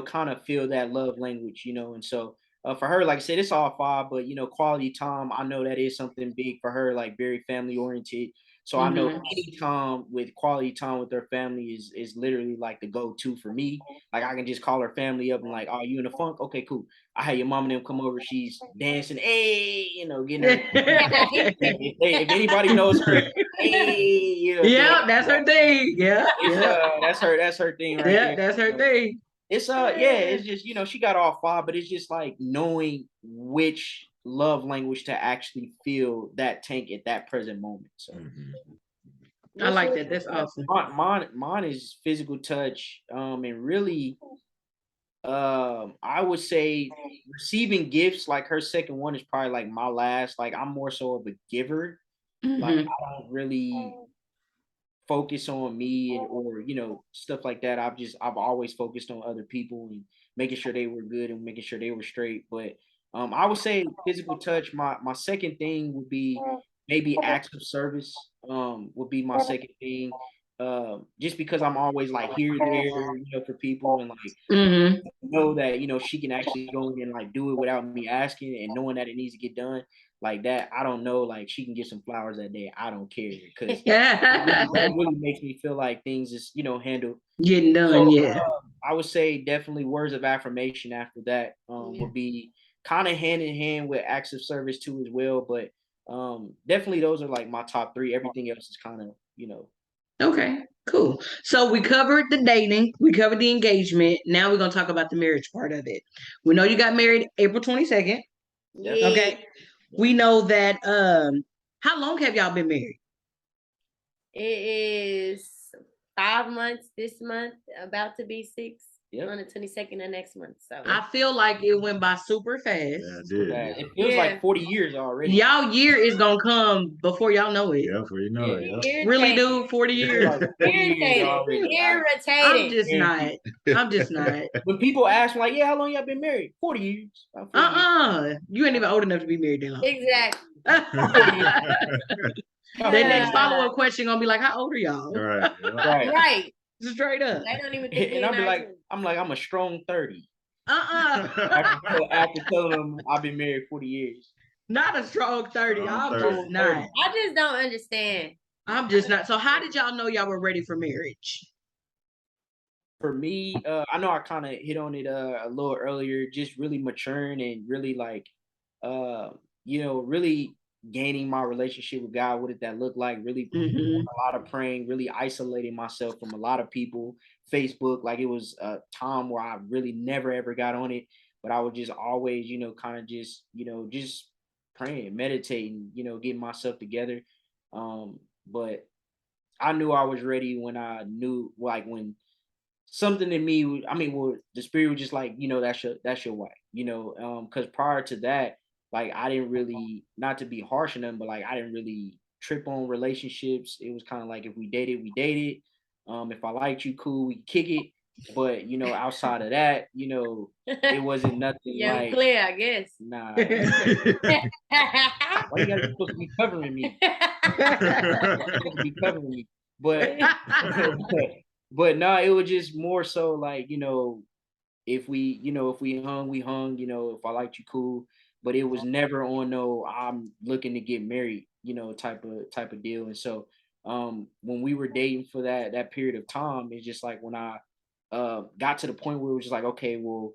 kind of feel that love language, and so for her, like I said, it's all five, but quality time, I know that is something big for her, like very family oriented. So I know any time with quality time with her family is literally like the go-to for me. Like I can just call her family up and like, oh, you in the funk? Okay, cool. I had your mom and them come over. She's dancing, hey, getting her. If anybody knows her, hey, that's her thing. Yeah, that's her thing, right? Yeah, that's her thing. It's it's just, she got all five, but it's just like knowing which love language to actually feel that tank at that present moment. So I like that. That's awesome. Mine is physical touch, and really, I would say receiving gifts. Like her second one is probably like my last. Like I'm more so of a giver. Like I don't really focus on me or stuff like that. I've always focused on other people and making sure they were good and making sure they were straight. But I would say physical touch. My second thing would be maybe acts of service. Would be my second thing. Just because I'm always like here, there, for people, and like know that she can actually go in and like do it without me asking, and knowing that it needs to get done like that. I don't know, like she can get some flowers that day. I don't care, because it really makes me feel like things is handled, getting done. So, yeah, I would say definitely words of affirmation after that would be kind of hand in hand with acts of service too as well. But definitely those are like my top three. Everything else is kind of, Okay, cool. So we covered the dating, we covered the engagement. Now we're gonna talk about the marriage part of it. We know you got married April 22nd. Yeah. Okay. We know that how long have y'all been married? It is 5 months this month, about to be 6 Yep. on the 22nd of next month. So I feel like it went by super fast. Yeah, it did. Yeah. it feels like 40 years already. Y'all year is gonna come before y'all know it. Yeah, for you know it. Yeah. Really, dude, 40 It feels years. like 40 years already. I'm just Yeah. not. I'm just not. When people ask me like, yeah, how long y'all been married? 40 years. About 40 years. You ain't even old enough to be married that long. Exactly. The next follow-up question gonna be like, how old are y'all? Right. Yeah. Right. Right. Straight up. They don't even think And I'll be like, I'm a strong 30. After telling them I've been married 40 years. Not a strong 30. I'm just not. I just don't understand. I'm just not. So how did y'all know y'all were ready for marriage? For me, I know I kind of hit on it a little earlier, just really maturing and really like, really gaining my relationship with God. What did that look like? Really doing a lot of praying, really isolating myself from a lot of people. Facebook, like it was a time where I really never ever got on it, but I would just always, kind of just praying, meditating, getting myself together. But I knew I was ready when I knew, like, when something in me, the spirit was just like, that's your wife, because prior to that, like, I didn't really, not to be harsh on them, but like, I didn't really trip on relationships. It was kind of like, if we dated, we dated. If I liked you, cool, we kick it. But outside of that, it wasn't nothing. Yeah, like clear, I guess. Nah. Why you guys supposed to be covering me? Supposed to be covering me. But but no, it was just more so like, if we hung, we hung, if I liked you, cool. But it was never on no, I'm looking to get married, type of deal. And so when we were dating for that period of time, it's just like when I got to the point where it was just like, okay, well,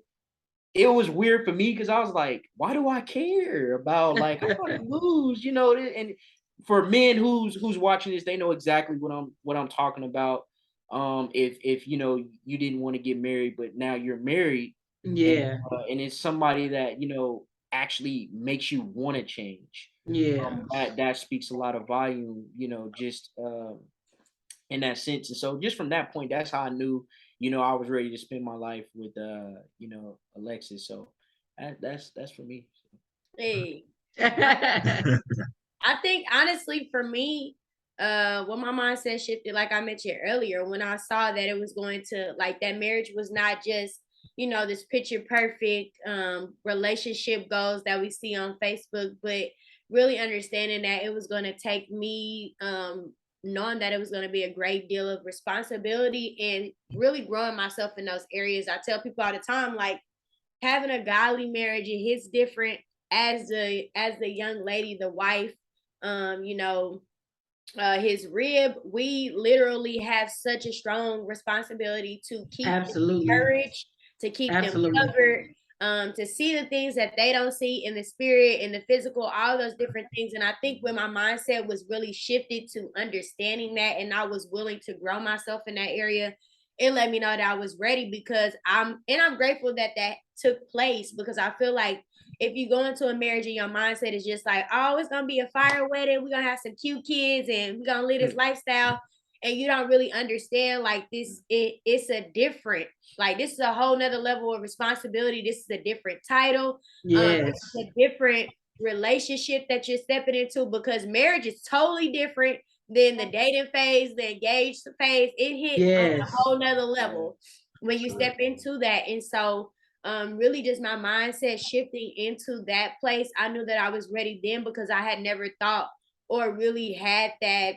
it was weird for me because I was like, why do I care about, like, I'm gonna lose, and for men who's watching this, they know exactly what I'm talking about. If you didn't want to get married, but now you're married, Yeah. and it's somebody that actually makes you want to change. Yeah. That speaks a lot of volume, just in that sense. And so just from that point, that's how I knew, I was ready to spend my life with Alexis. So that's for me. Hey. I think honestly for me, when my mindset shifted, like I mentioned earlier, when I saw that it was going to, like, that marriage was not just, this picture perfect relationship goals that we see on Facebook, but really understanding that it was going to take me knowing that it was going to be a great deal of responsibility and really growing myself in those areas. I tell people all the time, like, having a godly marriage, it hits different as the young lady, the wife. His rib, we literally have such a strong responsibility to keep them encouraged, to keep them covered, to see the things that they don't see in the spirit, in the physical, all those different things. And I think when my mindset was really shifted to understanding that, and I was willing to grow myself in that area, it let me know that I was ready, because I'm grateful that took place, because I feel like if you go into a marriage and your mindset is just like, oh, it's gonna be a fire wedding, we're gonna have some cute kids and we're gonna live this lifestyle, and you don't really understand, like, it's a different, like, this is a whole nother level of responsibility. This is a different title. It's a different relationship that you're stepping into, because marriage is totally different than the dating phase, the engaged phase. It hit on a whole nother level when you step into that. And so really just my mindset shifting into that place, I knew that I was ready then, because I had never thought or really had that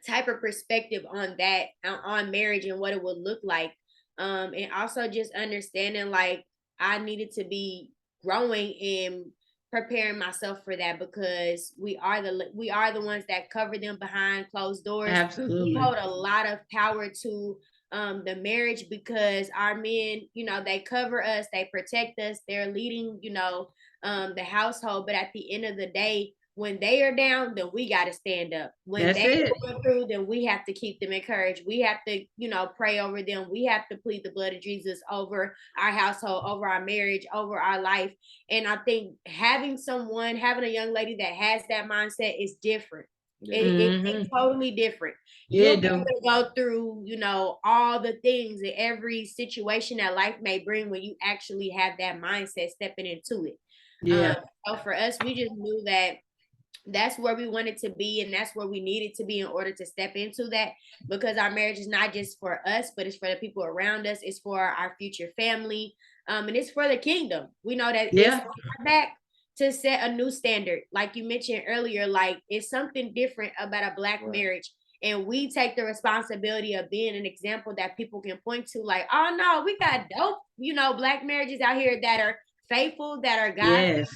type of perspective on that, on marriage and what it would look like. And also just understanding, like, I needed to be growing and preparing myself for that, because we are the ones that cover them behind closed doors. Absolutely. We hold a lot of power to the marriage, because our men, they cover us, they protect us, they're leading, the household. But at the end of the day, when they are down, then we got to stand up. When That's they it. are going through, then we have to keep them encouraged. We have to, pray over them. We have to plead the blood of Jesus over our household, over our marriage, over our life. And I think having a young lady that has that mindset is different. It's totally different. Yeah, You'll be able to go through, all the things in every situation that life may bring when you actually have that mindset stepping into it. Yeah. So for us, we just knew that that's where we wanted to be, and that's where we needed to be in order to step into that, because our marriage is not just for us, but it's for the people around us. It's for our future family, and it's for the kingdom. We know that it's on our back to set a new standard. Like you mentioned earlier, like it's something different about a Black marriage. And we take the responsibility of being an example that people can point to, like, oh no, we got dope, Black marriages out here that are faithful, that are God,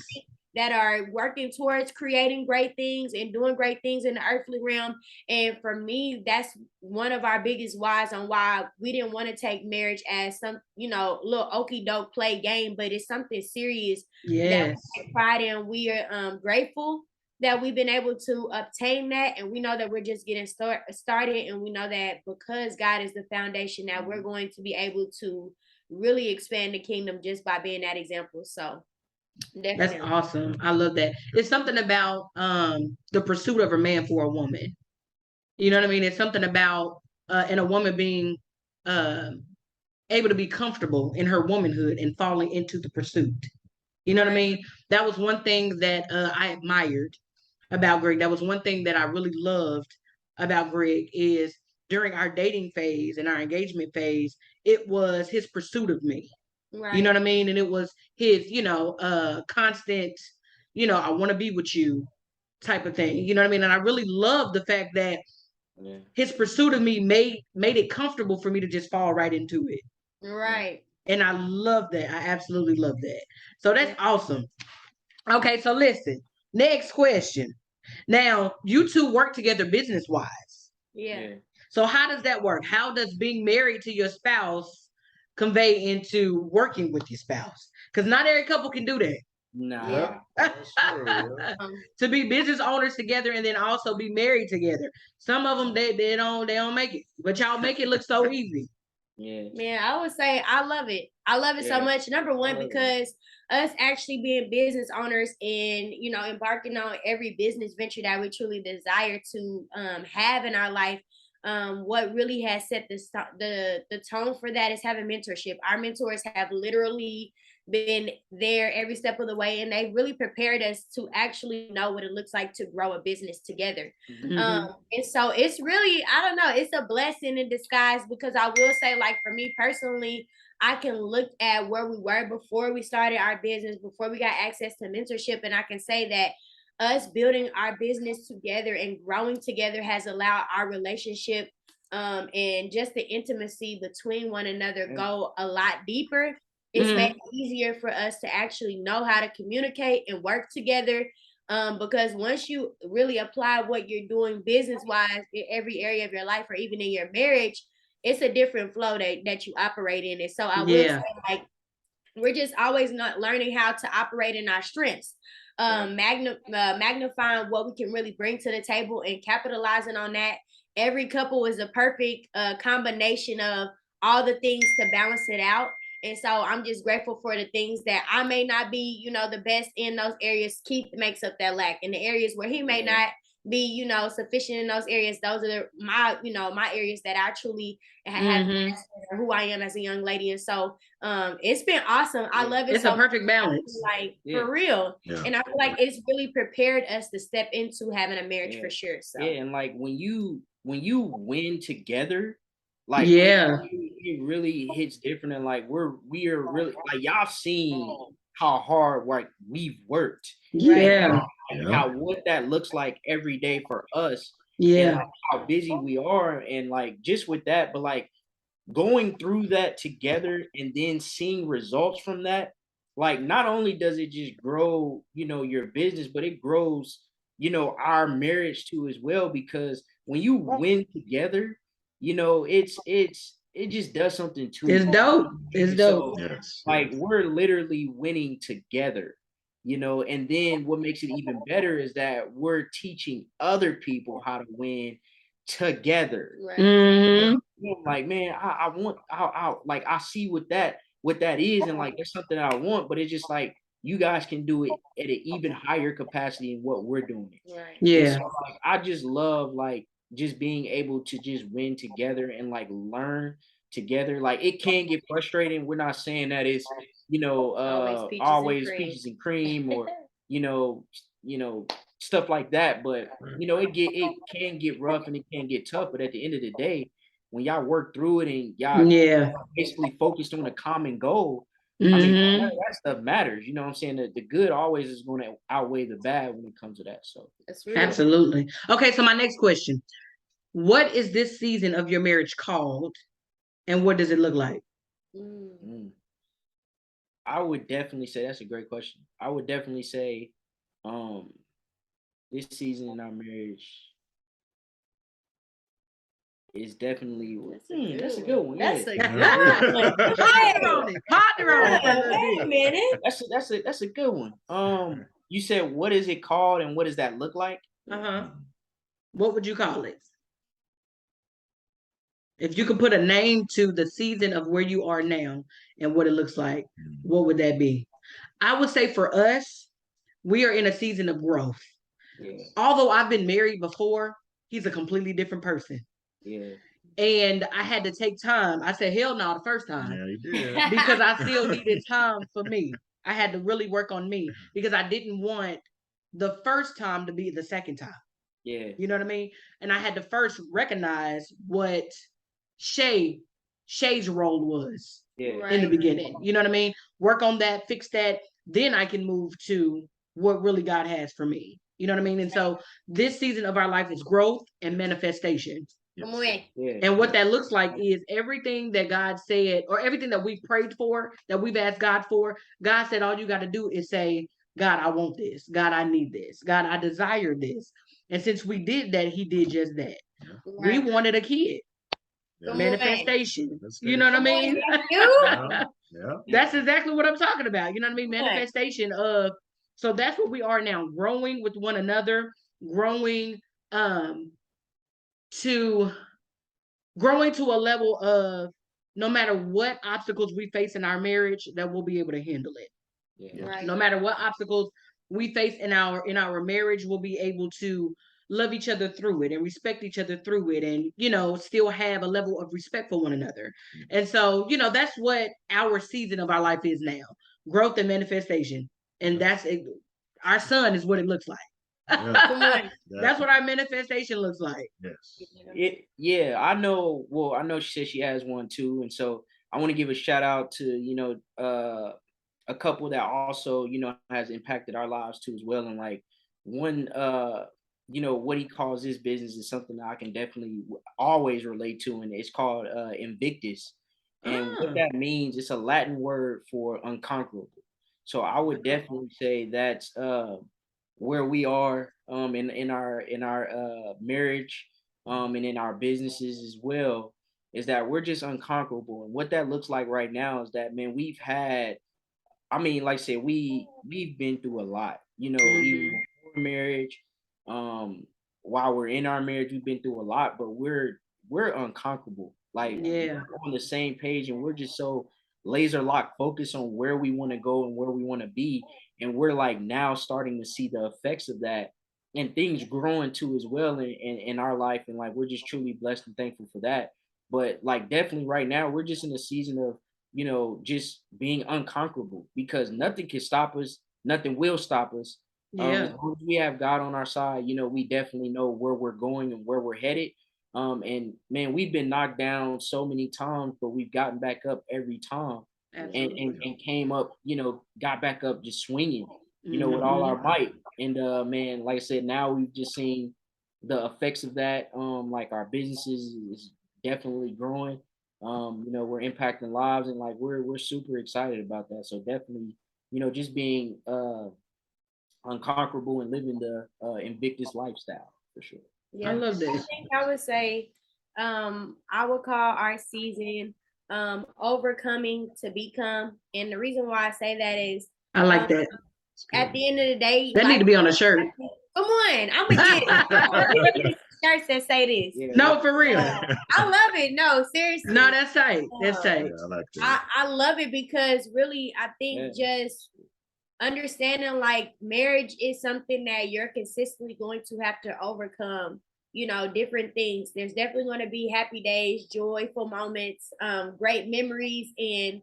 that are working towards creating great things and doing great things in the earthly realm. And for me, that's one of our biggest whys on why we didn't want to take marriage as some, little okie doke play game, but it's something serious that we take pride in. We are grateful that we've been able to obtain that, and we know that we're just getting started, and we know that because God is the foundation, that we're going to be able to really expand the kingdom just by being that example. So definitely. That's awesome. I love that. It's something about the pursuit of a man for a woman. You know what I mean? It's something about and a woman being able to be comfortable in her womanhood and falling into the pursuit. You know what I mean? That was one thing that I admired about Greg. That was one thing that I really loved about Greg is during our dating phase and our engagement phase, it was his pursuit of me. Right. You know what I mean? And it was his, constant, I want to be with you type of thing. You know what I mean? And I really love the fact that his pursuit of me made it comfortable for me to just fall right into it. Right. And I love that. I absolutely love that. So that's awesome. Okay, so listen. Next question. Now, you two work together business wise. Yeah. So how does that work? How does being married to your spouse convey into working with your spouse? Because not every couple can do that. Nah. That's true, To be business owners together and then also be married together. Some of them they don't make it, but y'all make it look so easy. Yeah. Man, I would say I love it. I love it so much. Number one, because us actually being business owners and embarking on every business venture that we truly desire to have in our life. What really has set the tone for that is having mentorship. Our mentors have literally been there every step of the way, and they really prepared us to actually know what it looks like to grow a business together. And so it's really, I don't know, it's a blessing in disguise, because I will say, like, for me personally, I can look at where we were before we started our business, before we got access to mentorship, and I can say that us building our business together and growing together has allowed our relationship and just the intimacy between one another go a lot deeper. It's made it easier for us to actually know how to communicate and work together. Because once you really apply what you're doing business wise in every area of your life, or even in your marriage, it's a different flow that you operate in. And so I will say, like, we're just always not learning how to operate in our strengths, magnifying what we can really bring to the table and capitalizing on that. Every couple is a perfect combination of all the things to balance it out. And so I'm just grateful for the things that I may not be, the best in those areas. Keith makes up that lack. In the areas where he may not be, sufficient in those areas, those are my areas that I truly have who I am as a young lady. And so it's been awesome. I love it. It's a perfect balance. Like, for real. And I feel like it's really prepared us to step into having a marriage for sure. So and like when you win together, like it really hits different. And like we are really, like, y'all seen how hard we've worked. How what that looks like every day for us. And like how busy we are, and like just with that, but like going through that together and then seeing results from that, like not only does it just grow, your business, but it grows, our marriage too as well. Because when you win together, it's it just does something to It's you. dope. It's And dope. so, Yes. like, we're literally winning together, you know. And then what makes it even better is that we're teaching other people how to win together. Right. Mm-hmm. Like, man, I want, like, I see what that is, and like that's something that I want, but it's just like you guys can do it at an even higher capacity in what we're doing. Right. And Yeah. so, like, I just love, like, just being able to just win together and like learn together. Like, it can get frustrating. We're not saying that it's, always peaches and cream, or you know, you know, stuff like that. But it can get rough and it can get tough. But at the end of the day, when y'all work through it and y'all Yeah. basically focused on a common goal, I mean, Mm-hmm. that stuff matters. You know what I'm saying? The good always is going to outweigh the bad when it comes to that. So That's real. Absolutely. Okay, so my next question. What is this season of your marriage called? And what does it look like? mm, I would definitely say that's a great question. I would definitely say, um, this season in our marriage is definitely that's a good one. That's Yeah. a Yeah. good one. Ponder on it. Ponder on it for a little Wait a bit. minute. That's a good one. You said, what is it called and what does that look like? Uh-huh. What would you call it? If you could put a name to the season of where you are now and what it looks like, what would that be? I would say for us, we are in a season of growth. Yeah, Although I've been married before, he's a completely different person. yeah, And I had to take time. I said, hell no, the first time. Yeah, he did. Because I still needed time for me. I had to really work on me because I didn't want the first time to be the second time. yeah, You know what I mean? And I had to first recognize what Shay's role was yeah, in the Right. beginning. You know what I mean? Work on that, fix that. Then I can move to what really God has for me. You know what I mean? And so this season of our life is growth and manifestation. Come on. yeah, And what that looks like is everything that God said, or everything that we prayed for, that we've asked God for. God said, all you got to do is say, God, I want this. God, I need this. God, I desire this. And since we did that, He did just that. We Right. wanted a kid. Yeah. Come on. Manifestation. That's You good. know what I Come on, mean? you. Yeah. Yeah. That's exactly what I'm talking about. You know what I mean? Right. Manifestation of, so that's what we are now, growing with one another, growing um to growing to a level of no matter what obstacles we face in our marriage, that we'll be able to handle it. yeah, Right. No matter what obstacles we face in our marriage, we'll be able to love each other through it and respect each other through it, and still have a level of respect for one another. And so that's what our season of our life is now: growth and manifestation. And that's it. Our son is what it looks like. Yeah. Come on. That's what our manifestation looks like. Yes. yeah. I know. Well, I know she said she has one too, and so I want to give a shout out to a couple that also has impacted our lives too as well. And like one what he calls his business is something that I can definitely always relate to, and it's called Invictus. And what Ah. that means, it's a Latin word for unconquerable. So I would definitely say that's where we are in our marriage, and in our businesses as well, is that we're just unconquerable. And what that looks like right now is that, man, we've had, I mean, like I said, we've been through a lot, even Mhm. before marriage. While we're in our marriage, we've been through a lot, but we're unconquerable. Like, Yeah. we're on the same page, and we're just so laser lock focused on where we want to go and where we want to be. And we're like now starting to see the effects of that, and things growing too as well in our life. And like, we're just truly blessed and thankful for that. But like, definitely right now, we're just in a season of just being unconquerable, because nothing can stop us, nothing will stop us. As Yeah. long as we have God on our side, we definitely know where we're going and where we're headed. And man, we've been knocked down so many times, but we've gotten back up every time, and Absolutely. and came up, got back up just swinging, with all Mhm. our might. And man, like I said, now we've just seen the effects of that. Like, our businesses is definitely growing. We're impacting lives, and like, we're super excited about that. So definitely, just being unconquerable and living the Invictus lifestyle for sure. I Yeah. love I this. think I would say I would call our season overcoming to become. And the reason why I say that is I like that. at the end of the day, That need to be on a shirt. Come on, I'm gonna get shirts that say this. Yeah, No, for real. I love it. No, seriously. No, that's tight. That's tight. Yeah, I like that. I love it because really, I think just understanding like marriage is something that you're consistently going to have to overcome. You know, different things. There's definitely going to be happy days, joyful moments, great memories, and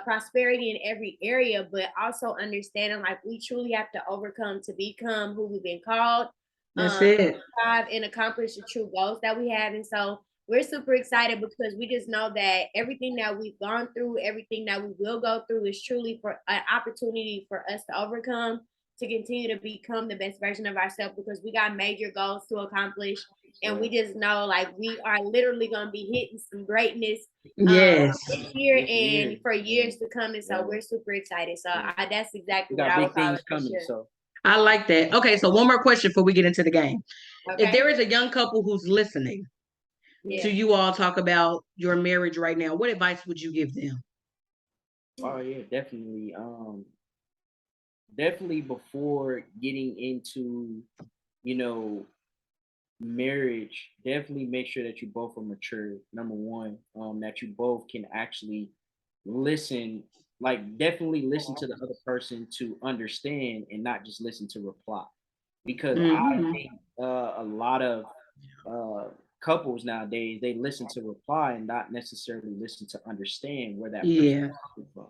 prosperity in every area. But also understanding like we truly have to overcome to become who we've been called. That's it. And accomplish the true goals that we have. And so we're super excited because we just know that everything that we've gone through, everything that we will go through is truly for an opportunity for us to overcome, to continue to become the best version of ourselves because we got major goals to accomplish. And we just know like we are literally going to be hitting some greatness Yes. this year and for years to come. And so we're super excited. So that's exactly what I would call it. Coming, so I like that. Okay, so one more question before we get into the game. Okay. If there is a young couple who's listening to you all talk about your marriage right now, what advice would you give them? Oh yeah, definitely. Definitely before getting into, marriage, definitely make sure that you both are mature. Number one, that you both can actually listen, like definitely listen to the other person to understand and not just listen to reply. Because I think a lot of couples nowadays, they listen to reply and not necessarily listen to understand where that person is coming from.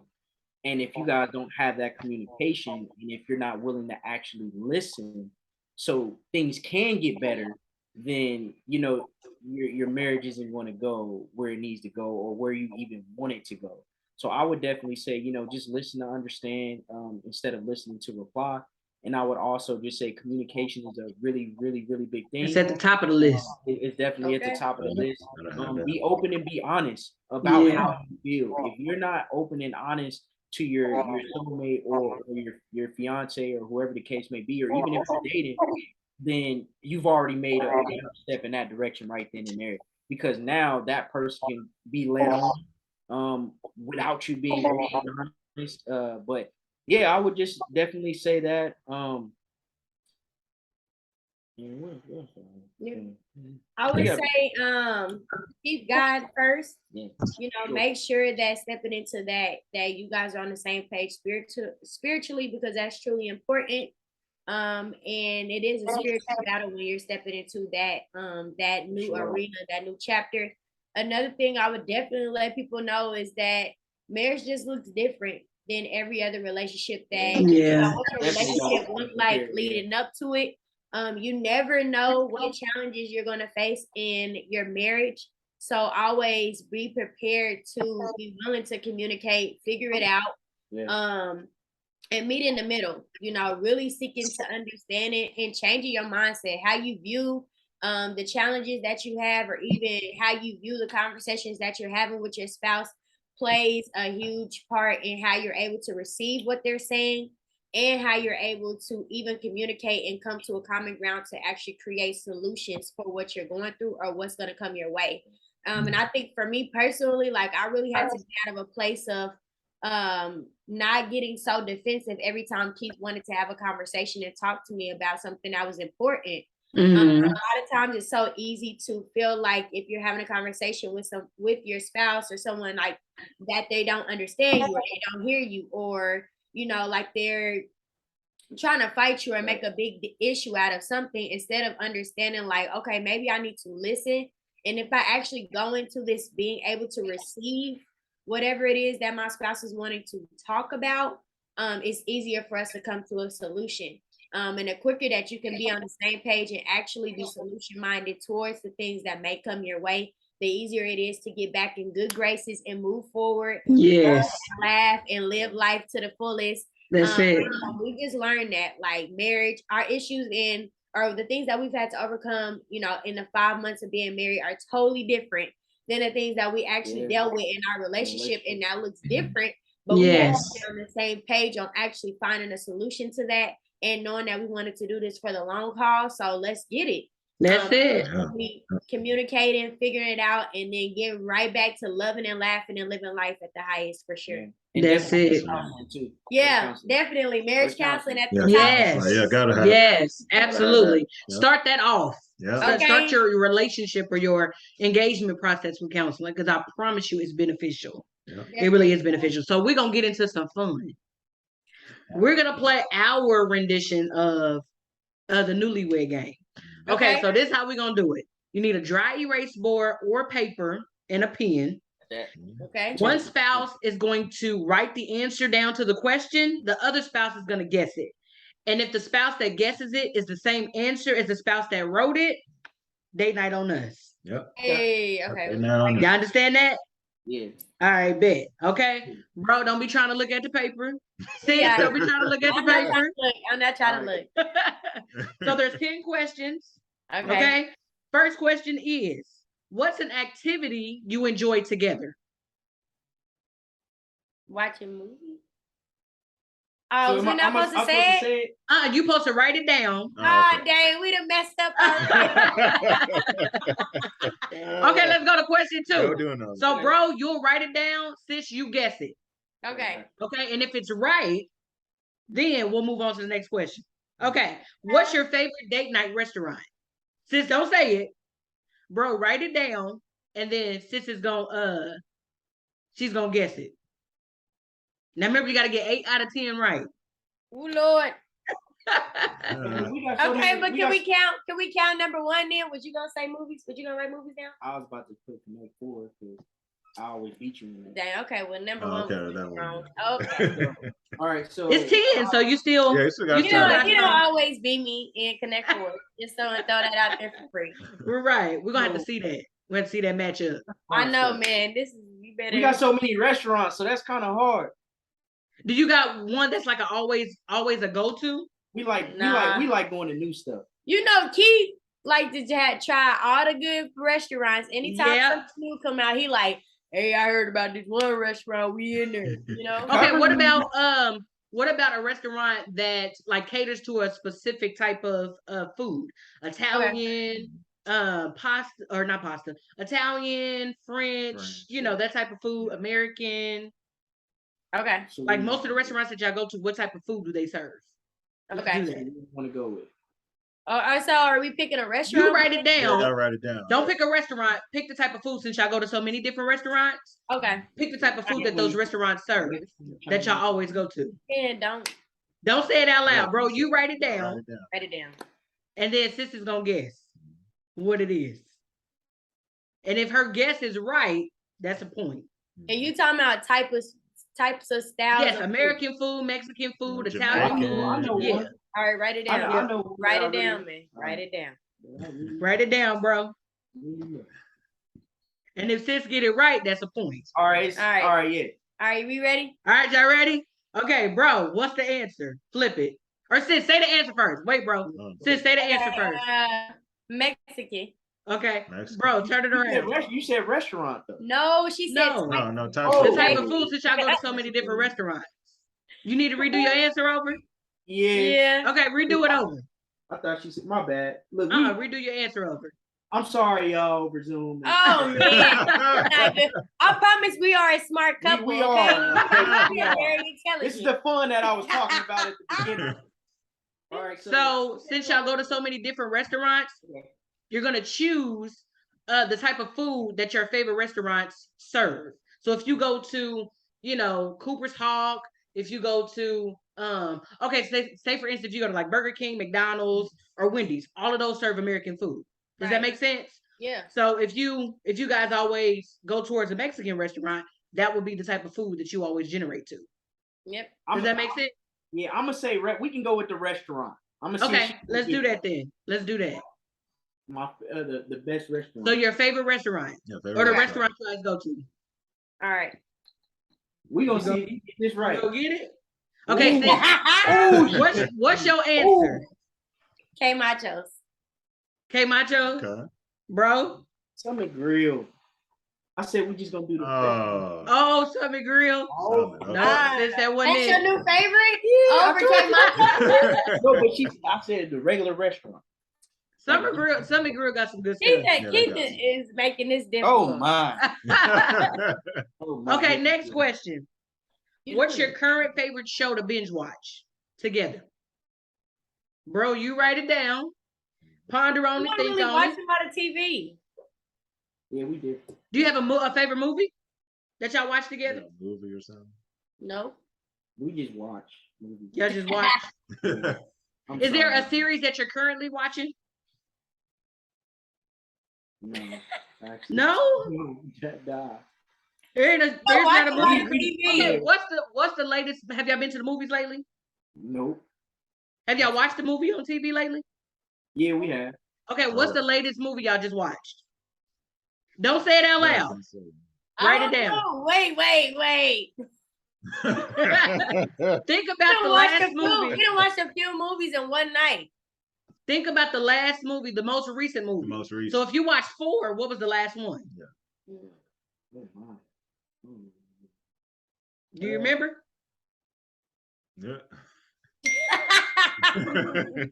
And if you guys don't have that communication, and if you're not willing to actually listen, so things can get better, then your marriage isn't going to go where it needs to go or where you even want it to go. So I would definitely say, just listen to understand instead of listening to reply. And I would also just say communication is a really, really, really big thing. It's at the top of the list. It's definitely at the top of the list. Be open and be honest about how you feel. If you're not open and honest to your soulmate or your fiance or whoever the case may be, or even if you're dating, then you've already made a step in that direction right then and there. Because now that person can be led on without you being honest. But yeah, I would just definitely say that. I would say keep God first. Make sure that stepping into that you guys are on the same page spiritually because that's truly important. And it is a spiritual battle when you're stepping into that new arena, that new chapter. Another thing I would definitely let people know is that marriage just looks different than every other relationship that what your relationship looked like leading up to it. You never know what challenges you're going to face in your marriage. So always be prepared to be willing to communicate, figure it out, and meet in the middle, really seeking to understand it and changing your mindset, how you view the challenges that you have, or even how you view the conversations that you're having with your spouse plays a huge part in how you're able to receive what they're saying and how you're able to even communicate and come to a common ground to actually create solutions for what you're going through or what's going to come your way. And I think for me personally, like I really had to get out of a place of not getting so defensive every time Keith wanted to have a conversation and talk to me about something that was important. A lot of times it's so easy to feel like if you're having a conversation with your spouse or someone like that, they don't understand you or they don't hear you, or like they're trying to fight you or make a big issue out of something instead of understanding like, okay, maybe I need to listen. And if I actually go into this being able to receive whatever it is that my spouse is wanting to talk about, it's easier for us to come to a solution. And the quicker that you can be on the same page and actually be solution minded towards the things that may come your way, the easier it is to get back in good graces and move forward. Laugh and live life to the fullest. That's it. We just learned that like marriage, our issues or the things that we've had to overcome, in the 5 months of being married are totally different than the things that we actually dealt with in our relationship. And that looks different, but we have to get on the same page on actually finding a solution to that and knowing that we wanted to do this for the long haul. So let's get it. That's it. We communicating, figuring it out, and then getting right back to loving and laughing and living life at the highest for sure. And That's definitely it. counseling, too. Yeah, Counseling. definitely. Marriage counseling at the Yeah, top. Yes. Yeah, gotta have. Yes, absolutely. Yeah. Start that off. Yeah. So Okay. start your relationship or your engagement process with counseling, because I promise you it's beneficial. Yeah. It really is beneficial. So we're gonna get into some fun. We're gonna play our rendition of the Newlywed Game. Okay, so this is how we're gonna do it. You need a dry erase board or paper and a pen. Okay. One spouse is going to write the answer down to the question. The other spouse is going to guess it. And if the spouse that guesses it is the same answer as the spouse that wrote it, date night on us. Yep. Hey, okay. And now Y'all understand that? Yeah. All right, bet. Okay. Bro, don't be trying to look at the paper. Sis, Yeah. don't be trying to look at the paper. I'm not trying to look. So there's 10 questions. Okay. Okay. First question is, what's an activity you enjoy together? Watching movies. Oh, so we're not supposed to I'm say supposed to it? say it? You supposed to write it down. Ah, dang, we done messed up. Okay, let's go to question 2. No. So, bro, you'll write it down. Sis, you guess it. Okay. Okay, and if it's right, then we'll move on to the next question. Okay, what's your favorite date night restaurant? Sis, don't say it. Bro, write it down, and then sis is gonna she's gonna guess it. Now remember, you gotta get 8 out of 10 right. Oh Lord. We got so Okay, many- but we can got- we count? Can we count number 1 then? Was you gonna say movies? Was you gonna write movies down? I was about to put Connect 4 because I always beat you in that. Dang. Okay. Well, number Oh, 1. okay, was that one. wrong. Okay. All right, so It's 10, so you still Yeah, you still got You You still know, got time. you don't time. always beat me in Connect 4. Just throw that out there for free. We're right. We're gonna have to see that. We're gonna see that matchup. I know, man. This is you better. we got so many restaurants, so that's kind of hard. Do you got one that's like a always a go-to? We like Nah. we like going to new stuff. You know, Keith like to try all the good restaurants. Anytime Yeah. something new come out, he like, hey, I heard about this one restaurant. We in there. You know. Okay, what about a restaurant that like caters to a specific type of food? Italian, pasta or not pasta, Italian, French, that type of food, American. Okay. So Like most of the restaurants that y'all go to, what type of food do they serve? Okay. Do that. want to go with. So are we picking a restaurant? You write it Yeah, down. gotta write it down. Don't pick a restaurant. Pick the type of food, since y'all go to so many different restaurants. Okay. Pick the type of food that those restaurants serve that y'all always go to. And don't Don't say it out loud, bro. You write it Write down, it down. write it down. and then sis is gonna guess what it is. And if her guess is right, that's a point. And you talking about types of styles? Yes, of food. American food, Mexican food, Jamaican. Italian I know food. Yeah, one. All right, write it down. I know. Write it down, man. Write it down. write it down, bro. And if sis get it right, that's a point. All right. All right. All right. Yeah. All right, we ready? All right, y'all ready? Okay, bro. What's the answer? Flip it. Or sis, say the answer first. Wait, bro. Sis, say the answer first. Mexican. Okay, Mexican. bro. Turn it around. You said restaurant though. No, she said No. No, type Oh, The of type food. of food, since y'all go to so many different restaurants. You need to redo your answer over? Yeah. Yeah. Okay, redo it over. I thought she said my bad. Look, Redo your answer over. I'm sorry, y'all, over Zoom. Oh man. Not good. I promise we are a smart couple. We okay? are. We are very intelligent. This is the fun that I was talking about at the beginning. All right. So since y'all go to so many different restaurants, you're gonna choose the type of food that your favorite restaurants serve. So if you go to, Cooper's Hawk, if you go to say for instance, if you go to like Burger King, McDonald's, or Wendy's, all of those serve American food. Does that Right. make sense? Yeah. So if you guys always go towards a Mexican restaurant, that would be the type of food that you always generate to. Yep. Does that make sense? Yeah, I'm gonna say we can go with the restaurant. I'm gonna see. Okay, let's do that then. Let's do that. My the best restaurant. So your favorite restaurant Yeah, or the restaurant you guys go to? All right. we gonna You see go- if you get this right. Go get it. Okay, Ooh. sis. What's your answer? K Machos. K Macho, Okay. bro. Summit Grill. I said we just gonna do the. Oh, Summit Grill. Oh, No, sis, that wasn't That's your it. new favorite? Yeah, Over K Machos? no, but I said the regular restaurant. Summer Grill got some good Keith, stuff. Yeah, Keith they got is making this Oh difficult. my. Oh, my Okay, goodness. next question. What's your current favorite show to binge watch together? Bro, you write it down. Ponder on We it, don't think really on watch it. a lot of TV. Yeah, we did. Do you have a favorite movie that y'all watch together? Yeah, movie or something. No. We just watch movies. Y'all just watch. I'm Is there sorry. a series that you're currently watching? No. Actually, No? Nah. There's watch not a a lot of movie. TV. Okay, what's the latest? Have y'all been to the movies lately? Nope. Have y'all watched the movie on TV lately? Yeah, we have. Okay, what's the latest movie y'all just watched? Don't say it out loud. Write it down. Oh, wait. Think about the last movie. We don't watch a few movies in one night. Think about the last movie, the most recent movie. The most recent. So if you watched 4, what was the last one? Oh, my. Do you remember? Yeah.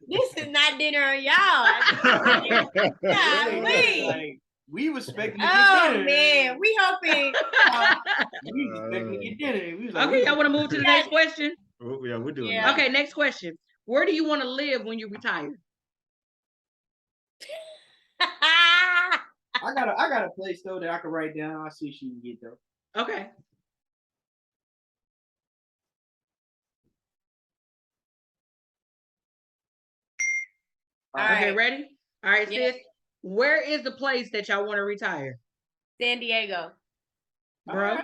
This is not dinner on y'all. Golly. Like, we was expecting to get Oh dinner. man, we hoping. We was expecting to get dinner. We was like, Okay, y'all want to move to the next question? Yeah, we're doing Yeah. that. Okay, next question. Where do you want to live when you retire? I got a place though that I can write down. I'll see if she can get though. Okay. All Okay, right. ready? All right, Yeah. sis. Where is the place that y'all want to retire? San Diego. Bro.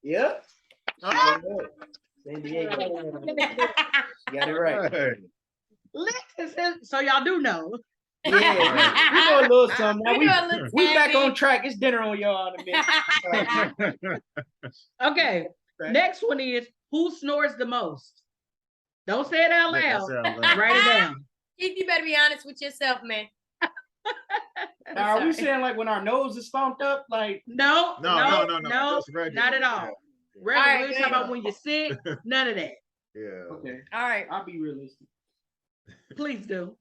Yep. Ah! San Diego. You got it right. Hey. Listen, sis, so y'all do know. Yeah, we know a little something. Now We do a little we back tapping. on track. It's dinner on y'all in a minute. Okay. Next one is who snores the most? Don't say it out loud. Write it down. Keith, you better be honest with yourself, man. Now, are we Sorry. saying like when our nose is stomped up? Like, No, No. not Just regular. at all. Yeah. Regular, All right, we good. talking about when you're sick. None of that. Yeah. okay, All right. I'll be realistic. Please do.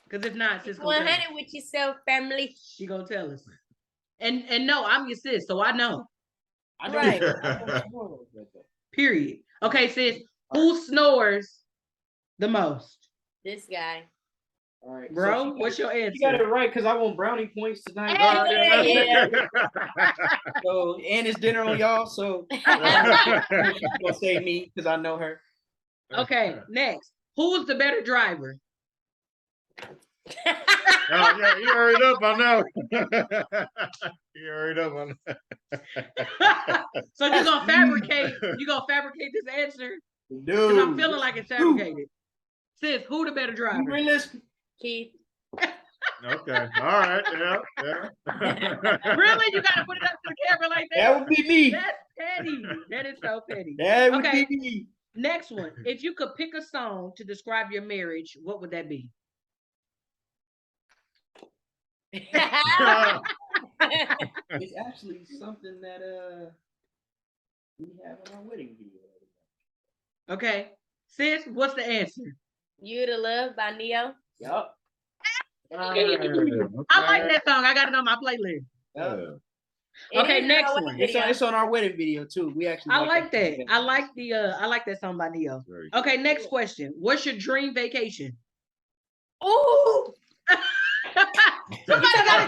Because if not, sis gonna 100 tell us. with yourself, family. She gonna tell us. And no, I'm your sis, so I know. I Right. know. Period. Okay, sis, who snores the most? This guy. All right, Bro, what's your answer? You got it right because I want brownie points tonight. Hey, So, and it's dinner on y'all. So she's gonna say me because I know her. Okay, next. Who's the better driver? Oh, yeah, you hurried up, I know. You hurried up on that. So you're gonna fabricate this answer? Because Dude, I'm feeling like it's fabricated. Sis, who the better you driver? realistic? Keith. Okay. All right. Yeah. Really? You gotta put it up to the camera like that? That would be me. That's petty. That is so petty. That would Okay. be me. Next one. If you could pick a song to describe your marriage, what would that be? It's actually something that we have in our wedding video. Okay. Sis, what's the answer? You the Love by Neo. Yup. I like that song. I got it on my playlist. Yup. It Okay, is in next our one. wedding It's video. on our wedding video too. We actually I like that. together. I like that song by Neo. Very Okay, next question. What's your dream vacation? Ooh. Somebody got it.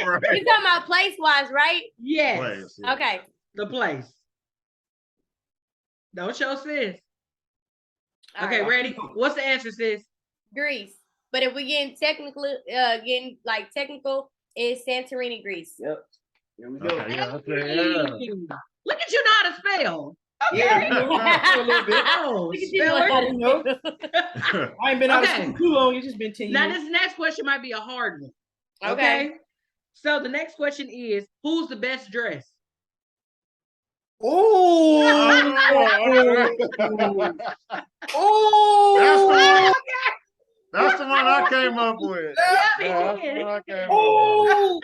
Right. You talking about place wise, right? Yes. Place, yeah. Okay. The place. Don't show sis. All Okay, right. ready? What's the answer, sis? Greece. But if we getting technical, it's Santorini, Greece. Yep. Here we go. Okay, yeah, okay, Hey, yeah. look at you know how to spell. Okay. Yeah, a little bit. Oh, Look at you speller. know how to do. I ain't been out of Okay. school too long. It's just been 10 Now years. this next question might be a hard one. Okay. So the next question is, who's the best dressed? Oh, oh, That's the one I came up with. Yeah, That's the one I came up oh.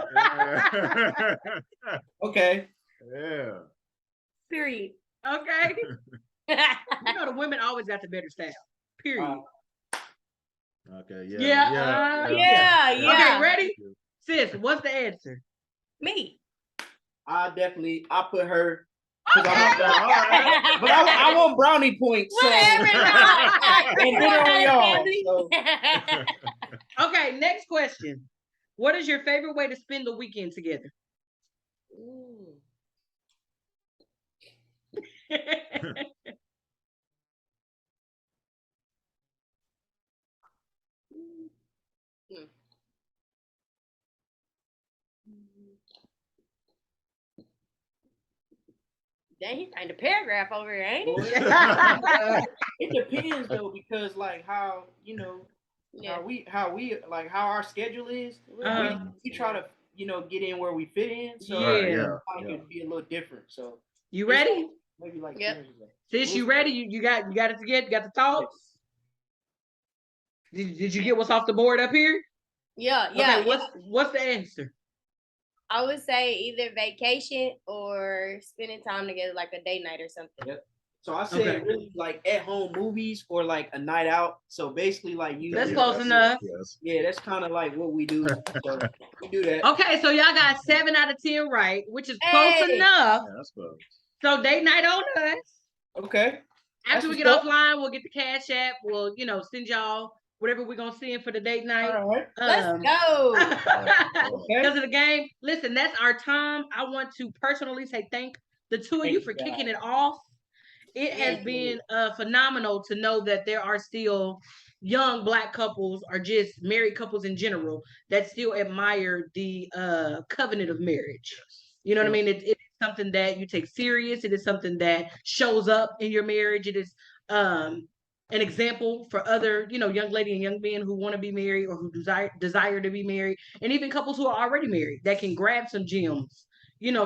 with. Okay. Yeah. Period. Okay. All You know, the women always got the better style. Period. Uh, Okay, Yeah. Okay, ready? Sis, what's the answer? Me. I put her. But I want brownie points. So. Whatever. And then on y'all. So. Okay, next question. What is your favorite way to spend the weekend together? Dang, he signed a paragraph over here, ain't he? It depends though, because like how how we like how our schedule is. We try to get in where we fit in. So it could be a little different. So you ready? Maybe like Sis, you ready? You got it together? You got the thoughts? Did you get what's off the board up here? Yeah. Okay, what's the answer? I would say either vacation or spending time together, like a date night or something. Yep. So I say really like at home movies or like a night out. So basically like that's close enough. Yes. Yeah, that's kind of like what we do. So we do that. Okay, so y'all got 7 out of 10 right, which is close enough. Yeah, that's close. So date night on us. Okay. After we get offline, we'll get the Cash App. We'll, send y'all whatever we're gonna send for the date night. All right. Let's go. Because of the game. Listen, that's our time. I want to personally say thank the two of you for kicking it off. It has been phenomenal to know that there are still young Black couples or just married couples in general that still admire the covenant of marriage. You know what I mean? It is something that you take serious. It is something that shows up in your marriage. It is an example for other, young lady and young men who want to be married or who desire to be married, and even couples who are already married that can grab some gems,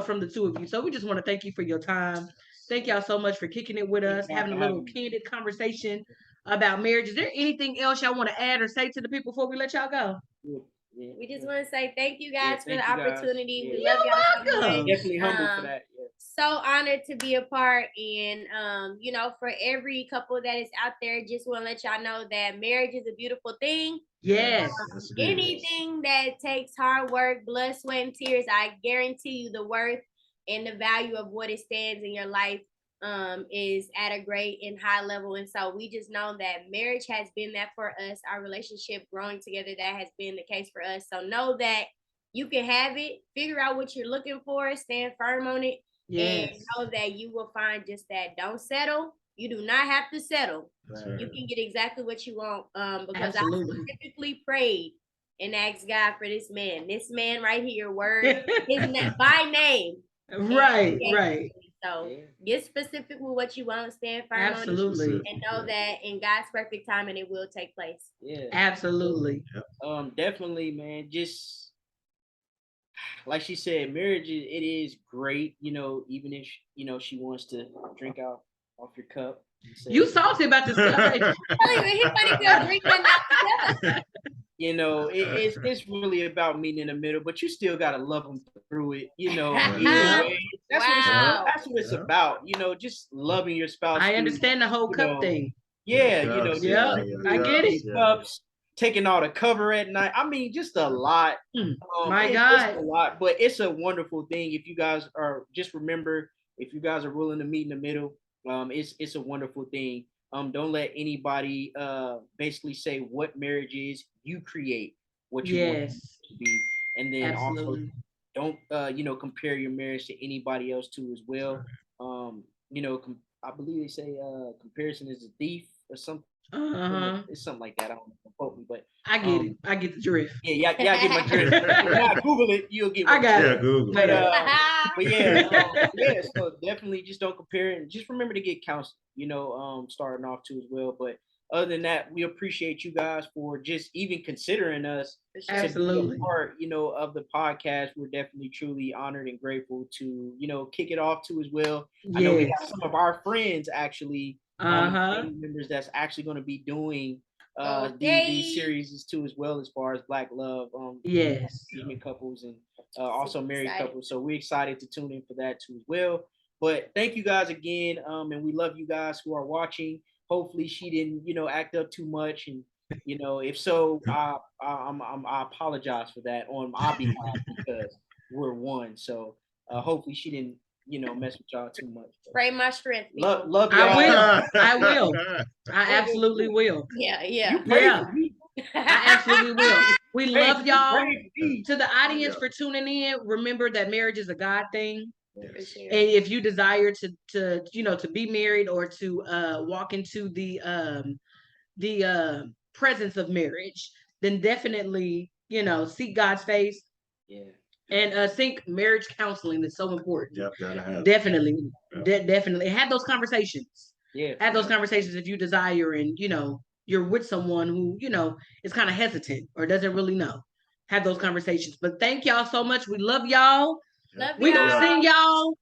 from the two of you. So we just want to thank you for your time. Thank y'all so much for kicking it with us, having a little candid conversation about marriage. Is there anything else y'all want to add or say to the people before we let y'all go? We just want to say thank you guys for the opportunity. We love y'all so much. Definitely humble for that. So honored to be a part, and for every couple that is out there, just want to let y'all know that marriage is a beautiful thing. Yes. Anything that takes hard work, blood, sweat, and tears, I guarantee you the worth and the value of what it stands in your life is at a great and high level. And so we just know that marriage has been that for us, our relationship growing together, that has been the case for us. So know that you can have it, figure out what you're looking for, stand firm on it, and know that you will find just that. Don't settle. You do not have to settle. Right. You can get exactly what you want, because I specifically prayed and asked God for this man. This man right here, word, his by name. Right. So get specific with what you want, stand firm on it, and know that in God's perfect timing it will take place. Yeah, absolutely. Definitely, man. Just like she said, marriage it is great. Even if she wants to drink off your cup. You salty about this stuff. It's really about meeting in the middle, but you still gotta love them through it. That's what it's about. Just loving your spouse. I understand the whole cup thing. Yeah, I get it. Cups, taking all the cover at night. I mean, just a lot. My God, it's a lot, but it's a wonderful thing. If you guys are if you guys are willing to meet in the middle, it's a wonderful thing. Don't let anybody basically say what marriage is. You create what you want it to be, and then also don't compare your marriage to anybody else too as well. I believe they say comparison is a thief or something. It's something like that. I don't know, quote me, but I get it. I get the drift. Yeah, I get my drift. If Google it, you'll get. I got it. Google. But yeah. So definitely just don't compare it, and just remember to get counseling. Starting off too as well. But other than that, we appreciate you guys for just even considering us to be a part, of the podcast. We're definitely truly honored and grateful to, kick it off too as well. I know we have some of our friends actually, members that's actually going to be doing these series too as well, as far as Black love, couples and also married couples. So we're excited to tune in for that too as well. But thank you guys again, and we love you guys who are watching. Hopefully she didn't, act up too much, and You know, if so, I apologize for that on my behalf because we're one. So hopefully she didn't, mess with y'all too much. Pray my strength. Love I y'all. will. I will. I absolutely will. Yeah. You pray Yeah. for me. I absolutely will. We Hey, love y'all. pray for me. To the audience for tuning in, remember that marriage is a God thing. For sure. And if you desire to be married or to walk into the presence of marriage, then definitely seek God's face. Yeah. And seek marriage counseling. That's so important. Yep, gotta have definitely, Yep. definitely have those conversations. Yeah. Have those conversations if you desire, and you're with someone who is kind of hesitant or doesn't really know. Have those conversations. But thank y'all so much. We love y'all. Love We y'all. gonna send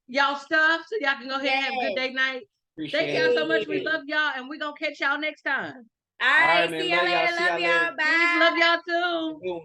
y'all stuff so y'all can go ahead and have a good Yes. day night. Appreciate Thank y'all so it. much. We love y'all, and we gonna catch y'all next time. All right, man. see y'all Love y'all. later. See y'all Love later. y'all. Bye. Peace. Love y'all too. Boom.